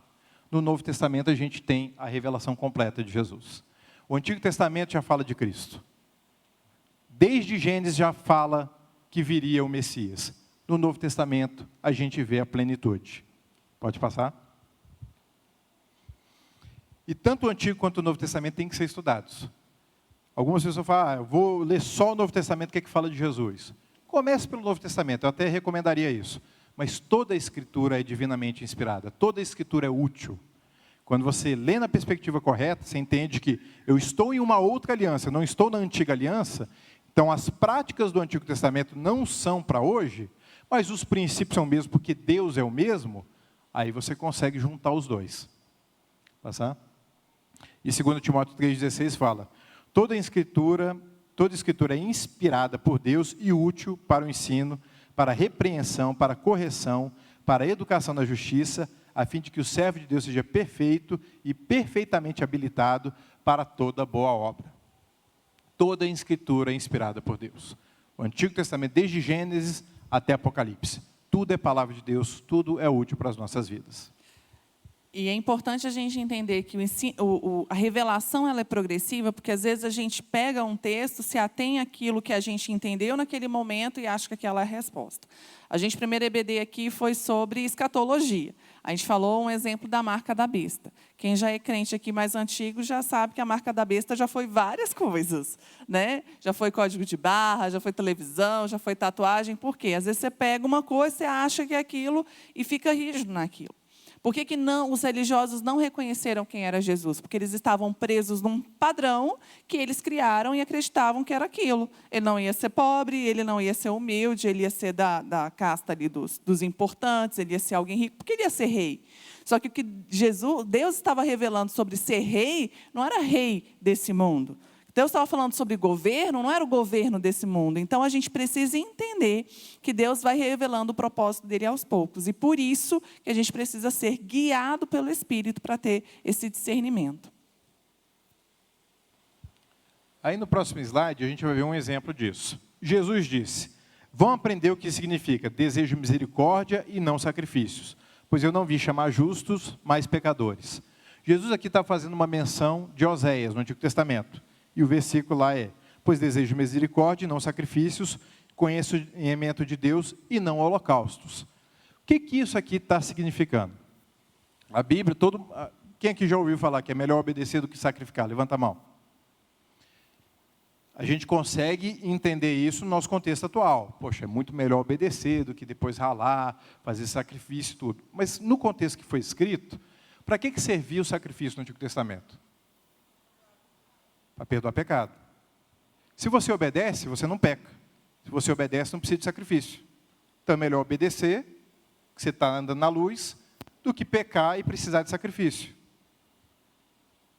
No Novo Testamento a gente tem a revelação completa de Jesus. O Antigo Testamento já fala de Cristo. Desde Gênesis já fala que viria o Messias. No Novo Testamento a gente vê a plenitude. Pode passar? E tanto o Antigo quanto o Novo Testamento têm que ser estudados. Algumas pessoas falam, eu vou ler só o Novo Testamento, o que é que fala de Jesus? Comece pelo Novo Testamento, eu até recomendaria isso. Mas toda a Escritura é divinamente inspirada, toda a Escritura é útil. Quando você lê na perspectiva correta, você entende que eu estou em uma outra aliança, eu não estou na antiga aliança, então as práticas do Antigo Testamento não são para hoje, mas os princípios são o mesmo, porque Deus é o mesmo, aí você consegue juntar os dois. Passar? E 2 Timóteo 3,16 fala, toda escritura é inspirada por Deus e útil para o ensino, para a repreensão, para a correção, para a educação na justiça, a fim de que o servo de Deus seja perfeito e perfeitamente habilitado para toda boa obra. Toda a escritura é inspirada por Deus. O Antigo Testamento, desde Gênesis até Apocalipse. Tudo é palavra de Deus, tudo é útil para as nossas vidas. E é importante a gente entender que a revelação ela é progressiva, porque às vezes a gente pega um texto, se atém àquilo que a gente entendeu naquele momento e acha que aquela é a resposta. A gente, primeiro EBD aqui foi sobre escatologia. A gente falou um exemplo da marca da besta. Quem já é crente aqui mais antigo já sabe que a marca da besta já foi várias coisas, né? Já foi código de barra, já foi televisão, já foi tatuagem. Por quê? Às vezes você pega uma coisa, você acha que é aquilo e fica rígido naquilo. Por que os religiosos não reconheceram quem era Jesus? Porque eles estavam presos num padrão que eles criaram e acreditavam que era aquilo. Ele não ia ser pobre, ele não ia ser humilde, ele ia ser da casta ali dos importantes, ele ia ser alguém rico, porque ele ia ser rei. Só que o que Deus estava revelando sobre ser rei, não era rei desse mundo. Deus estava falando sobre governo, não era o governo desse mundo. Então, a gente precisa entender que Deus vai revelando o propósito dele aos poucos. E por isso que a gente precisa ser guiado pelo Espírito para ter esse discernimento. Aí no próximo slide a gente vai ver um exemplo disso. Jesus disse, vão aprender o que significa desejo misericórdia e não sacrifícios, pois eu não vim chamar justos, mas pecadores. Jesus aqui está fazendo uma menção de Oséias, no Antigo Testamento. E o versículo lá é, pois desejo misericórdia e não sacrifícios, conheço o conhecimento de Deus e não holocaustos. O que isso aqui está significando? A Bíblia, quem aqui já ouviu falar que é melhor obedecer do que sacrificar? Levanta a mão. A gente consegue entender isso no nosso contexto atual. Poxa, é muito melhor obedecer do que depois ralar, fazer sacrifício e tudo. Mas no contexto que foi escrito, para que servia o sacrifício no Antigo Testamento? Para perdoar pecado. Se você obedece, você não peca. Se você obedece, não precisa de sacrifício. Então é melhor obedecer, que você está andando na luz, do que pecar e precisar de sacrifício.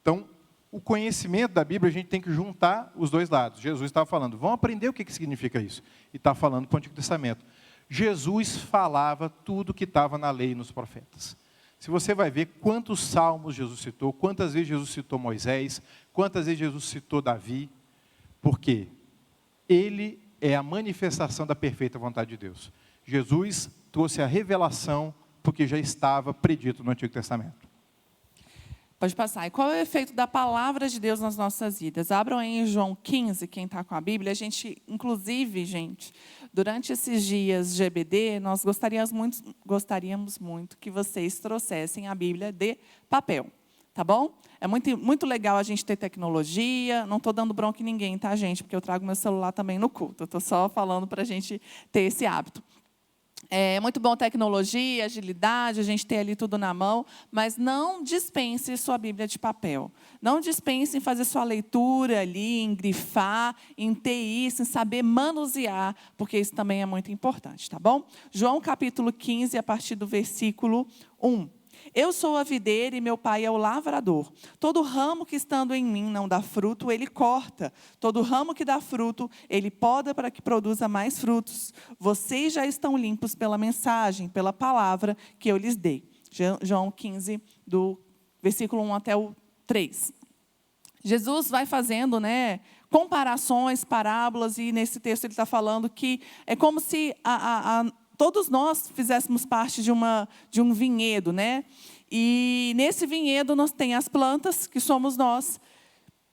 Então, o conhecimento da Bíblia, a gente tem que juntar os dois lados. Jesus estava falando, vão aprender o que significa isso. E está falando para o Antigo Testamento. Jesus falava tudo que estava na lei e nos profetas. Se você vai ver quantos salmos Jesus citou, quantas vezes Jesus citou Moisés, quantas vezes Jesus citou Davi, porque ele é a manifestação da perfeita vontade de Deus. Jesus trouxe a revelação porque já estava predito no Antigo Testamento. Pode passar. E qual é o efeito da palavra de Deus nas nossas vidas? Abram aí em João 15, quem está com a Bíblia. A gente, inclusive, durante esses dias de EBD, nós gostaríamos muito que vocês trouxessem a Bíblia de papel. Tá bom? É muito legal a gente ter tecnologia. Não estou dando bronca em ninguém, tá, gente? Porque eu trago meu celular também no culto. Estou só falando para a gente ter esse hábito. É muito bom tecnologia, agilidade, a gente ter ali tudo na mão, mas não dispense sua Bíblia de papel. Não dispense em fazer sua leitura ali, em grifar, em ter isso, em saber manusear, porque isso também é muito importante, tá bom? João capítulo 15, a partir do versículo 1. Eu sou a videira e meu pai é o lavrador. Todo ramo que estando em mim não dá fruto, ele corta. Todo ramo que dá fruto, ele poda para que produza mais frutos. Vocês já estão limpos pela mensagem, pela palavra que eu lhes dei. João 15, do versículo 1 até o 3. Jesus vai fazendo, comparações, parábolas, e nesse texto ele está falando que é como se todos nós fizéssemos parte de um vinhedo, E nesse vinhedo nós tem as plantas, que somos nós.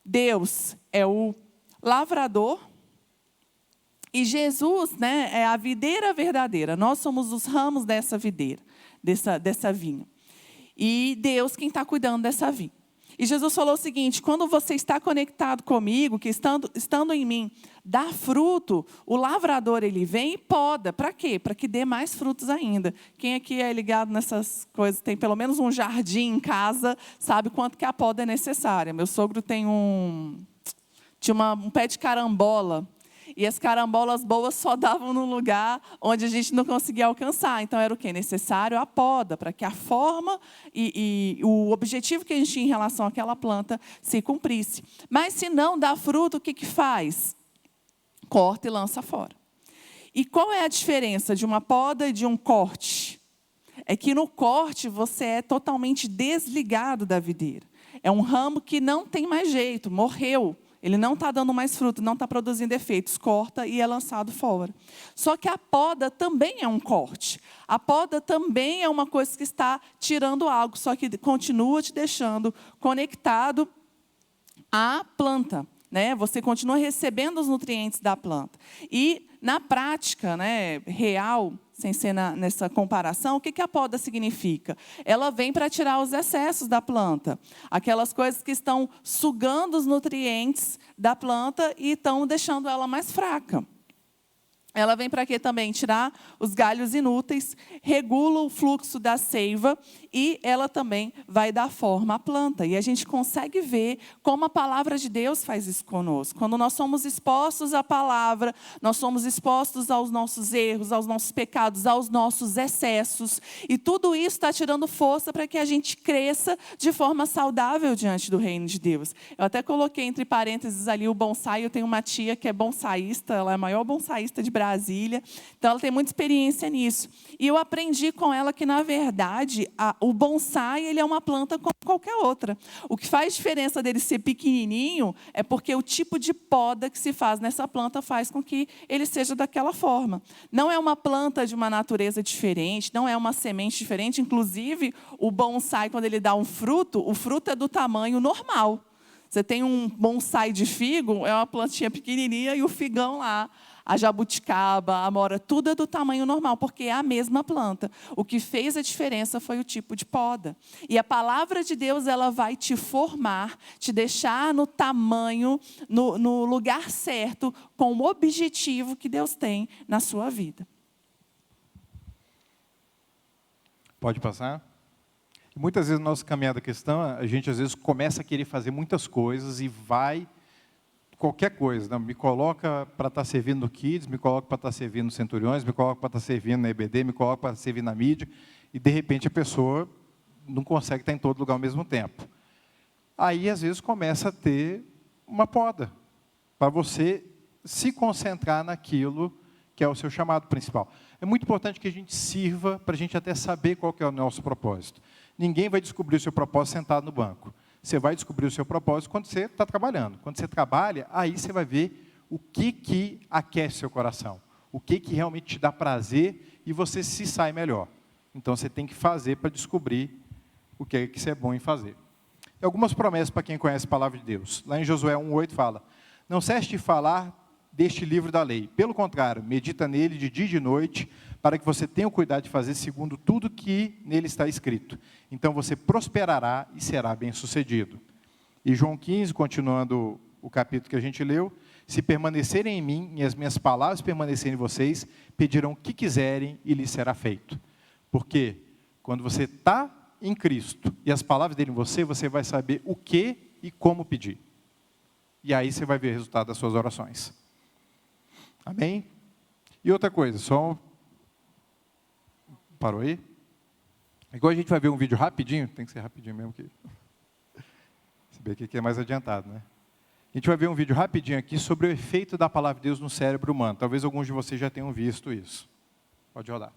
Deus é o lavrador. E Jesus, é a videira verdadeira. Nós somos os ramos dessa videira, dessa vinha. E Deus quem está cuidando dessa vinha. E Jesus falou o seguinte: quando você está conectado comigo, que estando em mim, dá fruto, o lavrador ele vem e poda. Para quê? Para que dê mais frutos ainda. Quem aqui é ligado nessas coisas, tem pelo menos um jardim em casa, sabe quanto que a poda é necessária. Meu sogro tinha um pé de carambola. E as carambolas boas só davam num lugar onde a gente não conseguia alcançar. Então, era o quê? Necessário a poda, para que a forma e o objetivo que a gente tinha em relação àquela planta se cumprisse. Mas, se não dá fruto, o que faz? Corta e lança fora. E qual é a diferença de uma poda e de um corte? É que no corte, você é totalmente desligado da videira. É um ramo que não tem mais jeito, morreu. Ele não está dando mais fruto, não está produzindo efeitos. Corta e é lançado fora. Só que a poda também é um corte. A poda também é uma coisa que está tirando algo, só que continua te deixando conectado à planta. Você continua recebendo os nutrientes da planta. E, na prática real, sem ser nessa comparação, o que a poda significa? Ela vem para tirar os excessos da planta. Aquelas coisas que estão sugando os nutrientes da planta e estão deixando ela mais fraca. Ela vem para quê também? Tirar os galhos inúteis, regula o fluxo da seiva e ela também vai dar forma à planta. E a gente consegue ver como a palavra de Deus faz isso conosco. Quando nós somos expostos à palavra, nós somos expostos aos nossos erros, aos nossos pecados, aos nossos excessos. E tudo isso está tirando força para que a gente cresça de forma saudável diante do reino de Deus. Eu até coloquei entre parênteses ali o bonsai. Eu tenho uma tia que é bonsaísta, ela é a maior bonsaísta de Brasília, então ela tem muita experiência nisso. E eu aprendi com ela que, na verdade, o bonsai ele é uma planta como qualquer outra. O que faz diferença dele ser pequenininho é porque o tipo de poda que se faz nessa planta faz com que ele seja daquela forma. Não é uma planta de uma natureza diferente, não é uma semente diferente. Inclusive, o bonsai, quando ele dá um fruto, o fruto é do tamanho normal. Você tem um bonsai de figo, é uma plantinha pequenininha, e o figão lá, a jabuticaba, a amora, tudo é do tamanho normal, porque é a mesma planta. O que fez a diferença foi o tipo de poda. E a palavra de Deus, ela vai te formar, te deixar no tamanho, no lugar certo, com o objetivo que Deus tem na sua vida. Pode passar? Muitas vezes, no nosso caminhar da questão, a gente às vezes começa a querer fazer muitas coisas e vai qualquer coisa. Não, me coloca para estar servindo no Kids, me coloca para estar servindo no Centuriões, me coloca para estar servindo na EBD, me coloca para servir na mídia, e de repente a pessoa não consegue estar em todo lugar ao mesmo tempo. Aí, às vezes, começa a ter uma poda, para você se concentrar naquilo que é o seu chamado principal. É muito importante que a gente sirva para a gente até saber qual que é o nosso propósito. Ninguém vai descobrir o seu propósito sentado no banco. Você vai descobrir o seu propósito quando você está trabalhando. Quando você trabalha, aí você vai ver o que aquece seu coração. O que realmente te dá prazer e você se sai melhor. Então, você tem que fazer para descobrir o que você é bom em fazer. Tem algumas promessas para quem conhece a palavra de Deus. Lá em Josué 1:8 fala: não cesse de falar deste livro da lei. Pelo contrário, medita nele de dia e de noite, para que você tenha o cuidado de fazer segundo tudo que nele está escrito. Então você prosperará e será bem-sucedido. E João 15, continuando o capítulo que a gente leu, Se permanecerem em mim e as minhas palavras permanecerem em vocês, pedirão o que quiserem e lhes será feito. Porque quando você está em Cristo e as palavras dele em você, você vai saber o que e como pedir. E aí você vai ver o resultado das suas orações. Amém? E outra coisa, só... Parou aí? Igual a gente vai ver um vídeo rapidinho, tem que ser rapidinho mesmo, que... se bem que aqui é mais adiantado, né? A gente vai ver um vídeo rapidinho aqui sobre o efeito da palavra de Deus no cérebro humano. Talvez alguns de vocês já tenham visto isso. Pode rodar.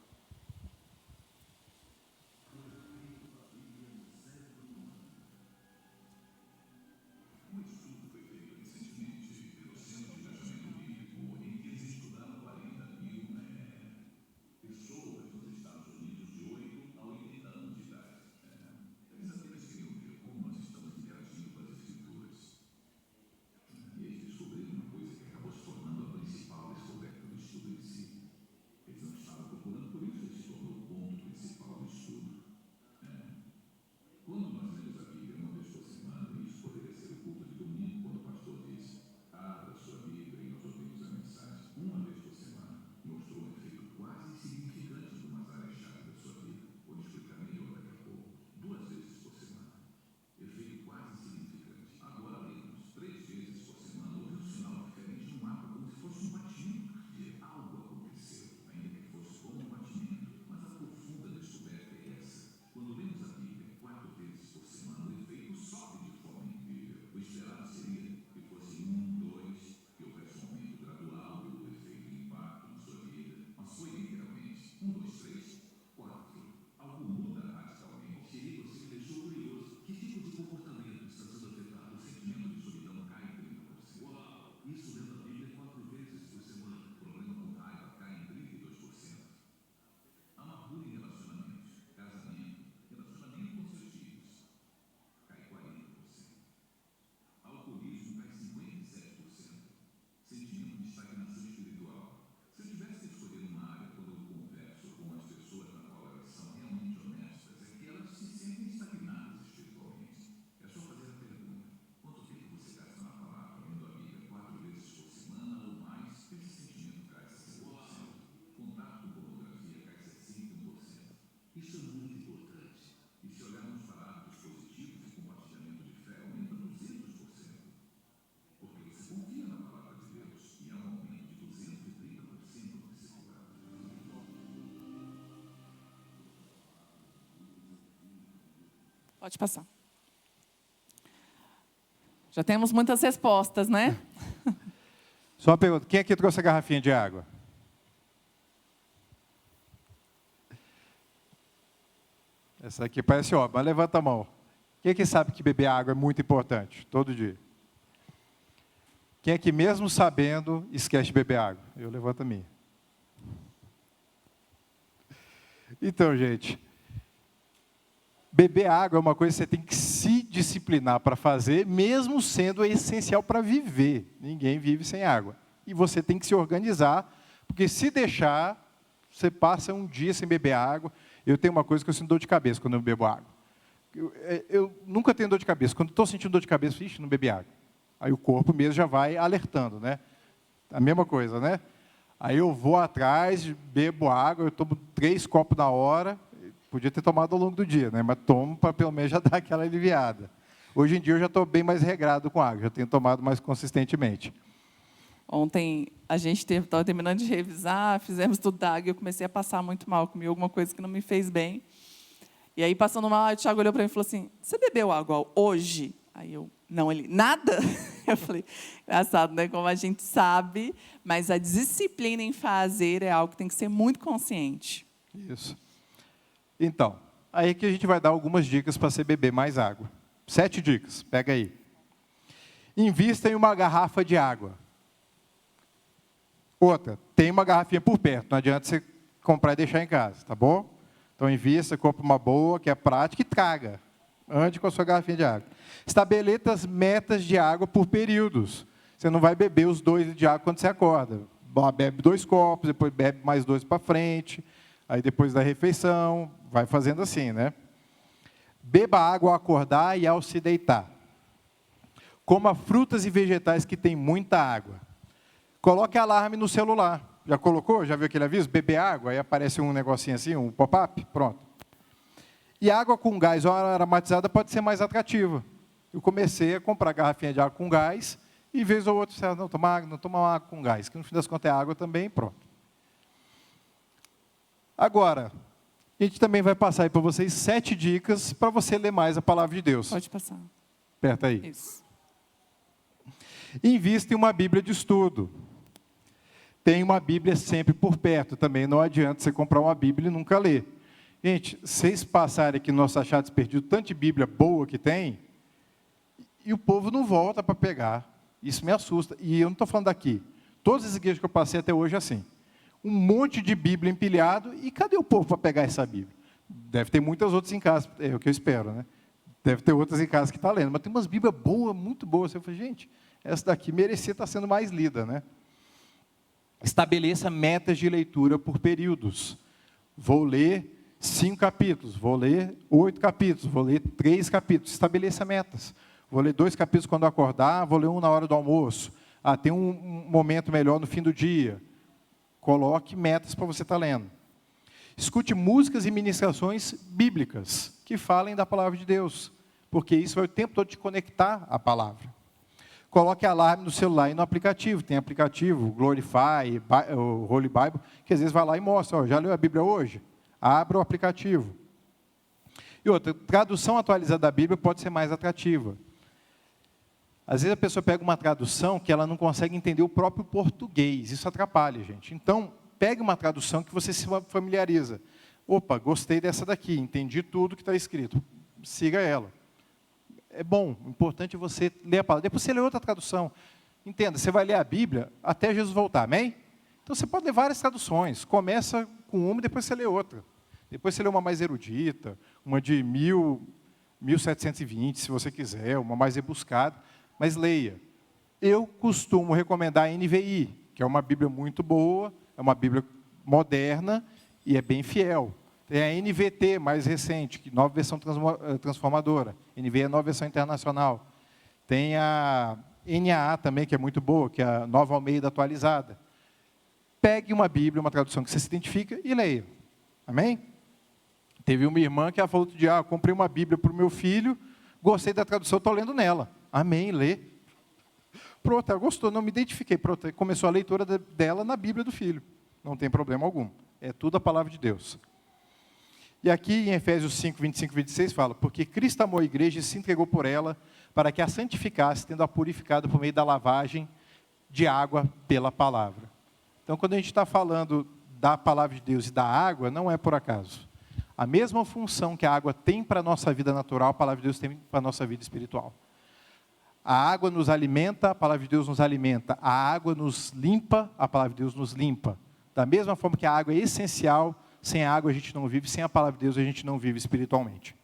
Pode passar. Já temos muitas respostas, né? Só uma pergunta. Quem aqui trouxe a garrafinha de água? Essa aqui parece óbvio, mas levanta a mão. Quem aqui sabe que beber água é muito importante, todo dia? Quem aqui, mesmo sabendo, esquece de beber água? Eu levanto a minha. Então, gente, beber água é uma coisa que você tem que se disciplinar para fazer, mesmo sendo essencial para viver. Ninguém vive sem água. E você tem que se organizar, porque se deixar, você passa um dia sem beber água. Eu tenho uma coisa que eu sinto dor de cabeça quando eu bebo água. Eu nunca tenho dor de cabeça. Quando estou sentindo dor de cabeça, não bebi água. Aí o corpo mesmo já vai alertando, né? A mesma coisa, né? Aí eu vou atrás, bebo água, eu tomo 3 copos na hora. Podia ter tomado ao longo do dia, né? Mas tomo para pelo menos já dar aquela aliviada. Hoje em dia eu já estou bem mais regrado com água, já tenho tomado mais consistentemente. Ontem a gente estava terminando de revisar, fizemos tudo da água e eu comecei a passar muito mal, comi alguma coisa que não me fez bem. E aí, passando mal, o Thiago olhou para mim e falou assim, você bebeu água hoje? Aí eu, não, ele, nada? Eu falei, engraçado, né? Como a gente sabe, mas a disciplina em fazer é algo que tem que ser muito consciente. Isso. Então, aí que a gente vai dar algumas dicas para você beber mais água. 7 dicas, pega aí. Invista em uma garrafa de água. Outra, tem uma garrafinha por perto, não adianta você comprar e deixar em casa, tá bom? Então, invista, compra uma boa, que é prática, e traga. Ande com a sua garrafinha de água. Estabeleça metas de água por períodos. Você não vai beber os 2 litros de água quando você acorda. Bebe 2 copos, depois bebe mais 2 para frente, aí depois da refeição, vai fazendo assim, né? Beba água ao acordar e ao se deitar. Coma frutas e vegetais que têm muita água. Coloque alarme no celular. Já colocou? Já viu aquele aviso? Beber água, aí aparece um negocinho assim, um pop-up, pronto. E água com gás ou aromatizada pode ser mais atrativa. Eu comecei a comprar garrafinha de água com gás, e vez ou outra, você não toma água, não toma água com gás, que no fim das contas é água também, pronto. Agora, a gente também vai passar aí para vocês 7 dicas para você ler mais a palavra de Deus. Pode passar. Aperta aí. Isso. Invista em uma Bíblia de estudo. Tem uma Bíblia sempre por perto. Também não adianta você comprar uma Bíblia e nunca ler. Gente, vocês passarem aqui no nosso Achados Perdidos, tanta Bíblia boa que tem, e o povo não volta para pegar. Isso me assusta. E eu não estou falando daqui. Todas as igrejas que eu passei até hoje é assim. Um monte de Bíblia empilhado, e cadê o povo para pegar essa Bíblia? Deve ter muitas outras em casa, é o que eu espero, né? Deve ter outras em casa que está lendo, mas tem umas Bíblias boas, muito boas. Eu falei, gente, essa daqui merecia estar sendo mais lida, né? Estabeleça metas de leitura por períodos. Vou ler 5 capítulos, vou ler 8 capítulos, vou ler 3 capítulos. Estabeleça metas. Vou ler 2 capítulos quando acordar, vou ler 1 na hora do almoço. Tem um momento melhor no fim do dia. Coloque metas para você estar lendo. Escute músicas e ministrações bíblicas que falem da palavra de Deus, porque isso vai o tempo todo te conectar à palavra. Coloque alarme no celular e no aplicativo. Tem aplicativo, o Glorify, o Holy Bible, que às vezes vai lá e mostra, ó, já leu a Bíblia hoje? Abra o aplicativo. E outra, tradução atualizada da Bíblia pode ser mais atrativa. Às vezes a pessoa pega uma tradução que ela não consegue entender o próprio português. Isso atrapalha, gente. Então, pegue uma tradução que você se familiariza. Opa, gostei dessa daqui, entendi tudo que está escrito. Siga ela. É bom, o importante é você ler a palavra. Depois você lê outra tradução. Entenda, você vai ler a Bíblia até Jesus voltar, amém? Então você pode ler várias traduções. Começa com uma e depois você lê outra. Depois você lê uma mais erudita, uma de 1720, se você quiser, uma mais rebuscada. Mas leia. Eu costumo recomendar a NVI, que é uma Bíblia muito boa, é uma Bíblia moderna e é bem fiel. Tem a NVT, mais recente, que nova versão transformadora. NVI é a nova versão internacional. Tem a NAA também, que é muito boa, que é a Nova Almeida atualizada. Pegue uma Bíblia, uma tradução que você se identifica e leia. Amém? Teve uma irmã que ela falou outro dia, comprei uma Bíblia para o meu filho, gostei da tradução, estou lendo nela. Amém, lê. Pronto, ela gostou, não me identifiquei. Pronto, começou a leitura dela na Bíblia do filho. Não tem problema algum. É tudo a palavra de Deus. E aqui em Efésios 5, 25 e 26 fala, porque Cristo amou a igreja e se entregou por ela, para que a santificasse, tendo-a purificado por meio da lavagem de água pela palavra. Então, quando a gente está falando da palavra de Deus e da água, não é por acaso. A mesma função que a água tem para a nossa vida natural, a palavra de Deus tem para a nossa vida espiritual. A água nos alimenta, a palavra de Deus nos alimenta. A água nos limpa, a palavra de Deus nos limpa. Da mesma forma que a água é essencial, sem a água a gente não vive, sem a palavra de Deus a gente não vive espiritualmente.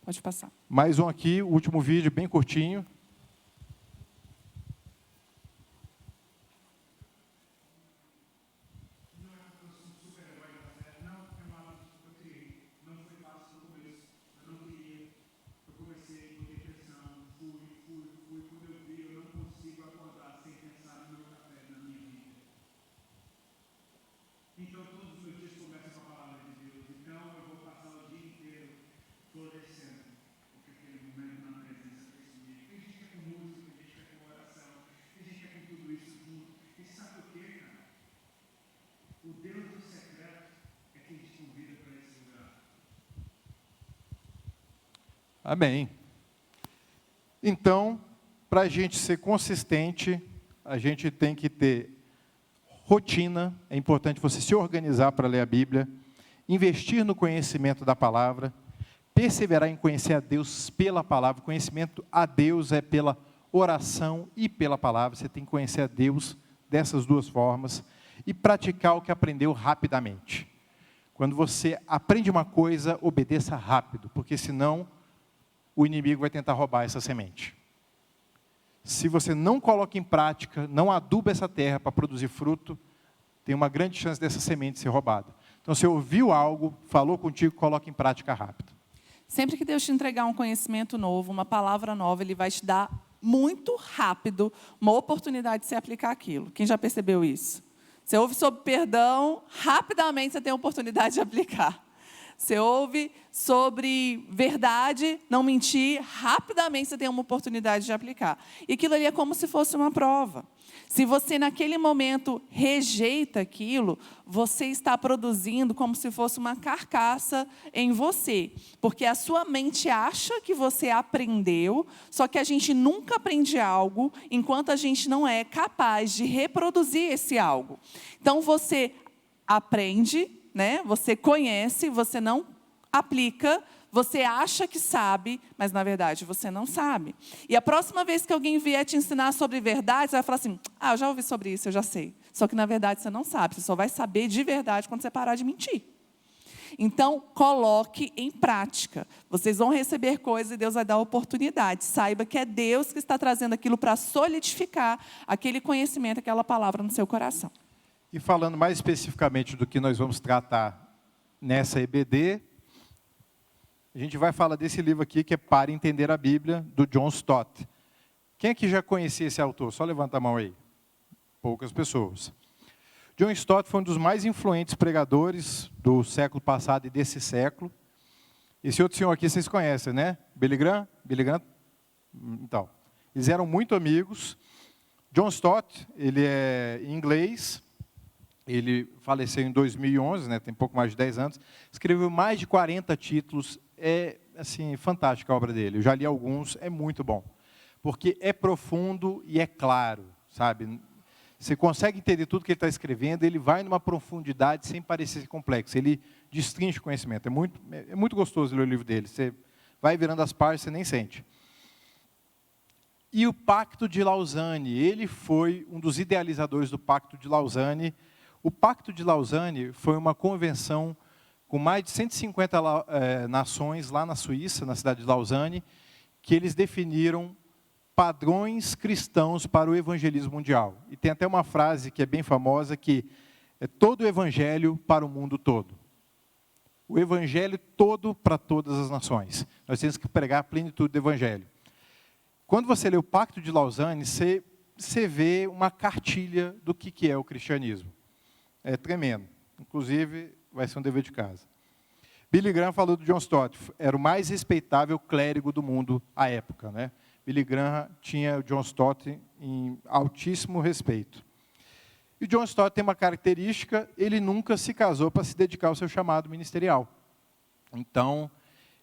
Pode passar. Mais um aqui, o último vídeo, bem curtinho. Então, todos os meus dias começam com a palavra de Deus. Então, eu vou passar o dia inteiro florescendo. Porque aquele momento na presença desse dia. Tem gente que é com música, tem gente que é com oração, tem gente que é com tudo isso junto. E sabe por quê, cara? O Deus do secreto é quem te convida para esse lugar. Amém. Então, para a gente ser consistente, a gente tem que ter rotina, é importante você se organizar para ler a Bíblia, investir no conhecimento da palavra, perseverar em conhecer a Deus pela palavra. O conhecimento a Deus é pela oração e pela palavra. Você tem que conhecer a Deus dessas duas formas e praticar o que aprendeu rapidamente. Quando você aprende uma coisa, obedeça rápido, porque senão o inimigo vai tentar roubar essa semente. Se você não coloca em prática, não aduba essa terra para produzir fruto, tem uma grande chance dessa semente ser roubada. Então, se ouviu algo, falou contigo, coloque em prática rápido. Sempre que Deus te entregar um conhecimento novo, uma palavra nova, Ele vai te dar muito rápido uma oportunidade de você aplicar aquilo. Quem já percebeu isso? Você ouve sobre perdão, rapidamente você tem a oportunidade de aplicar. Você ouve sobre verdade, não mentir, rapidamente você tem uma oportunidade de aplicar. E aquilo ali é como se fosse uma prova. Se você, naquele momento, rejeita aquilo, você está produzindo como se fosse uma carcaça em você. Porque a sua mente acha que você aprendeu, só que a gente nunca aprende algo enquanto a gente não é capaz de reproduzir esse algo. Então, você aprende, né? Você conhece, você não aplica, você acha que sabe, mas, na verdade, você não sabe. E a próxima vez que alguém vier te ensinar sobre verdade, você vai falar assim, eu já ouvi sobre isso, eu já sei. Só que, na verdade, você não sabe. Você só vai saber de verdade quando você parar de mentir. Então, coloque em prática. Vocês vão receber coisas e Deus vai dar oportunidade. Saiba que é Deus que está trazendo aquilo para solidificar aquele conhecimento, aquela palavra no seu coração. E falando mais especificamente do que nós vamos tratar nessa EBD, a gente vai falar desse livro aqui, que é Para Entender a Bíblia, do John Stott. Quem aqui já conhecia esse autor? Só levanta a mão aí. Poucas pessoas. John Stott foi um dos mais influentes pregadores do século passado e desse século. Esse outro senhor aqui vocês conhecem, né? Billy Graham? Billy Graham? Então, eles eram muito amigos. John Stott, ele é inglês. Ele faleceu em 2011, né, tem pouco mais de 10 anos. Escreveu mais de 40 títulos. É assim, fantástica a obra dele. Eu já li alguns, é muito bom. Porque é profundo e é claro, sabe? Você consegue entender tudo que ele está escrevendo, ele vai numa profundidade sem parecer complexo. Ele destrincha o conhecimento. É muito gostoso ler o livro dele. Você vai virando as páginas, você nem sente. E o Pacto de Lausanne, ele foi um dos idealizadores do Pacto de Lausanne. O Pacto de Lausanne foi uma convenção com mais de 150 nações lá na Suíça, na cidade de Lausanne, que eles definiram padrões cristãos para o evangelismo mundial. E tem até uma frase que é bem famosa, que é todo o evangelho para o mundo todo. O evangelho todo para todas as nações. Nós temos que pregar a plenitude do evangelho. Quando você lê o Pacto de Lausanne, você vê uma cartilha do que é o cristianismo. É tremendo. Inclusive, vai ser um dever de casa. Billy Graham falou do John Stott. Era o mais respeitável clérigo do mundo à época, né? Billy Graham tinha o John Stott em altíssimo respeito. E o John Stott tem uma característica, ele nunca se casou para se dedicar ao seu chamado ministerial. Então,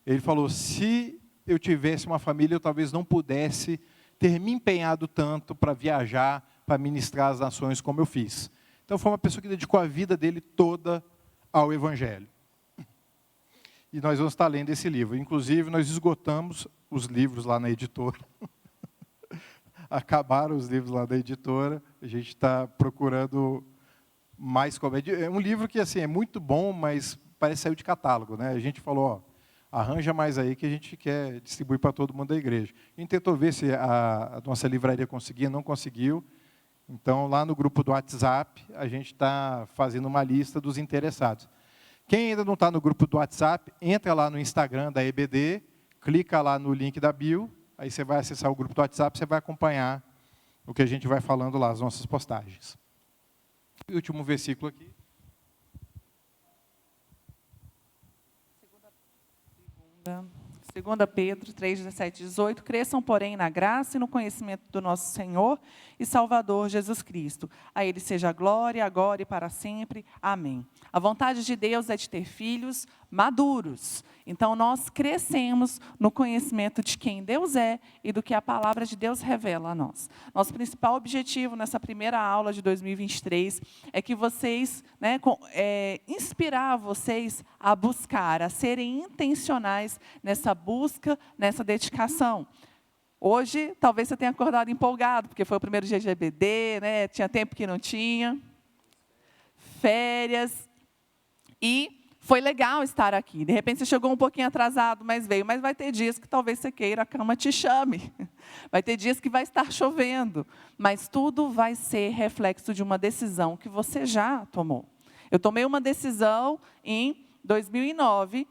ele falou, se eu tivesse uma família, eu talvez não pudesse ter me empenhado tanto para viajar, para ministrar as nações como eu fiz. Então, foi uma pessoa que dedicou a vida dele toda ao Evangelho. E nós vamos estar lendo esse livro. Inclusive, nós esgotamos os livros lá na editora. Acabaram os livros lá da editora. A gente está procurando mais comédia. É um livro que assim, é muito bom, mas parece sair de catálogo, né? A gente falou, arranja mais aí que a gente quer distribuir para todo mundo da igreja. A gente tentou ver se a nossa livraria conseguia, não conseguiu. Então, lá no grupo do WhatsApp, a gente está fazendo uma lista dos interessados. Quem ainda não está no grupo do WhatsApp, entra lá no Instagram da EBD, clica lá no link da bio, aí você vai acessar o grupo do WhatsApp, você vai acompanhar o que a gente vai falando lá, as nossas postagens. E o último versículo aqui. 2 Pedro 3, 17 e 18. Cresçam, porém, na graça e no conhecimento do nosso Senhor e Salvador Jesus Cristo. A Ele seja a glória, agora e para sempre. Amém. A vontade de Deus é de ter filhos maduros. Então, nós crescemos no conhecimento de quem Deus é e do que a palavra de Deus revela a nós. Nosso principal objetivo nessa primeira aula de 2023 é que vocês, inspirar vocês a buscar, a serem intencionais nessa busca, nessa dedicação. Hoje, talvez você tenha acordado empolgado, porque foi o primeiro dia de EBD, né? Tinha tempo que não tinha, férias, e foi legal estar aqui. De repente, você chegou um pouquinho atrasado, mas veio. Mas vai ter dias que talvez você queira, a cama te chame. Vai ter dias que vai estar chovendo. Mas tudo vai ser reflexo de uma decisão que você já tomou. Eu tomei uma decisão em 2009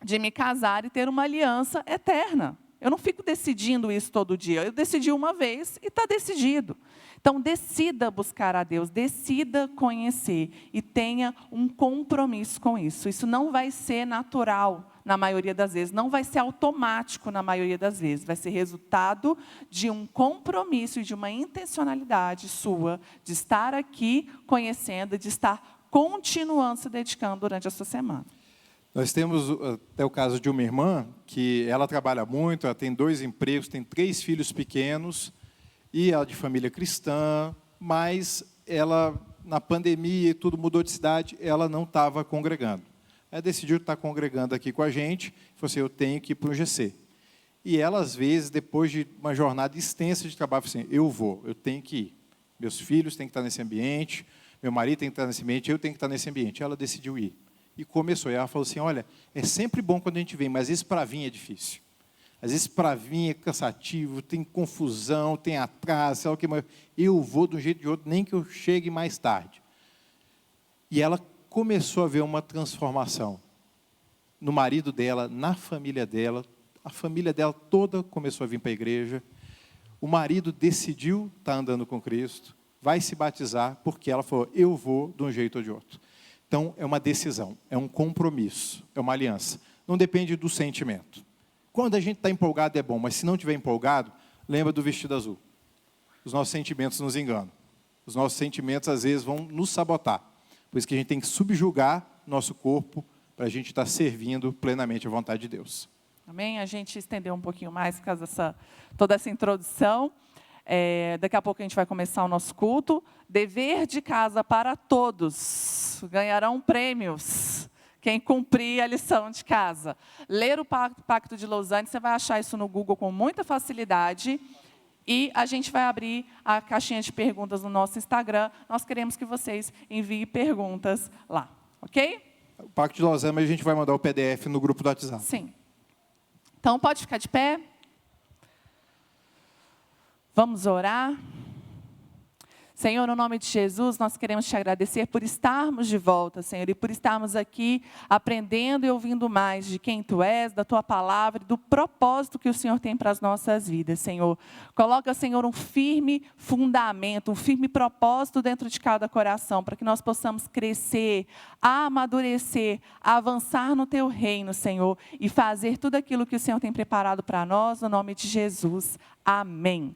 de me casar e ter uma aliança eterna. Eu não fico decidindo isso todo dia. Eu decidi uma vez e está decidido. Então, decida buscar a Deus, decida conhecer e tenha um compromisso com isso. Isso não vai ser natural na maioria das vezes, não vai ser automático na maioria das vezes. Vai ser resultado de um compromisso e de uma intencionalidade sua de estar aqui conhecendo, de estar continuando se dedicando durante a sua semana. Nós temos até o caso de uma irmã que ela trabalha muito, ela tem 2 empregos, tem 3 filhos pequenos, e ela de família cristã, mas ela, na pandemia e tudo, mudou de cidade, ela não estava congregando. Ela decidiu estar congregando aqui com a gente, falou assim, eu tenho que ir para o GC. E ela, às vezes, depois de uma jornada extensa de trabalho, falou assim, eu tenho que ir. Meus filhos têm que estar nesse ambiente, meu marido tem que estar nesse ambiente, eu tenho que estar nesse ambiente. Ela decidiu ir. E começou. E ela falou assim, olha, é sempre bom quando a gente vem, mas isso para vir é difícil. Às vezes para vir é cansativo, tem confusão, tem atraso, sei lá o que, mas eu vou de um jeito ou de outro, nem que eu chegue mais tarde. E ela começou a ver uma transformação no marido dela, na família dela, a família dela toda começou a vir para a igreja, o marido decidiu estar andando com Cristo, vai se batizar, porque ela falou, eu vou de um jeito ou de outro. Então, é uma decisão, é um compromisso, é uma aliança. Não depende do sentimento. Quando a gente está empolgado é bom, mas se não estiver empolgado, lembra do vestido azul. Os nossos sentimentos nos enganam. Os nossos sentimentos, às vezes, vão nos sabotar. Por isso que a gente tem que subjugar nosso corpo para a gente estar servindo plenamente a vontade de Deus. Amém? A gente estendeu um pouquinho mais por causa toda essa introdução. Daqui a pouco a gente vai começar o nosso culto. Dever de casa para todos. Ganharão prêmios quem cumprir a lição de casa. Ler o Pacto de Lausanne, você vai achar isso no Google com muita facilidade. E a gente vai abrir a caixinha de perguntas no nosso Instagram. Nós queremos que vocês enviem perguntas lá. Ok? O Pacto de Lausanne, a gente vai mandar o PDF no grupo do WhatsApp. Sim. Então, pode ficar de pé. Vamos orar. Senhor, no nome de Jesus, nós queremos te agradecer por estarmos de volta, Senhor, e por estarmos aqui aprendendo e ouvindo mais de quem Tu és, da Tua palavra e do propósito que o Senhor tem para as nossas vidas, Senhor. Coloca, Senhor, um firme fundamento, um firme propósito dentro de cada coração, para que nós possamos crescer, amadurecer, avançar no Teu reino, Senhor, e fazer tudo aquilo que o Senhor tem preparado para nós, no nome de Jesus. Amém.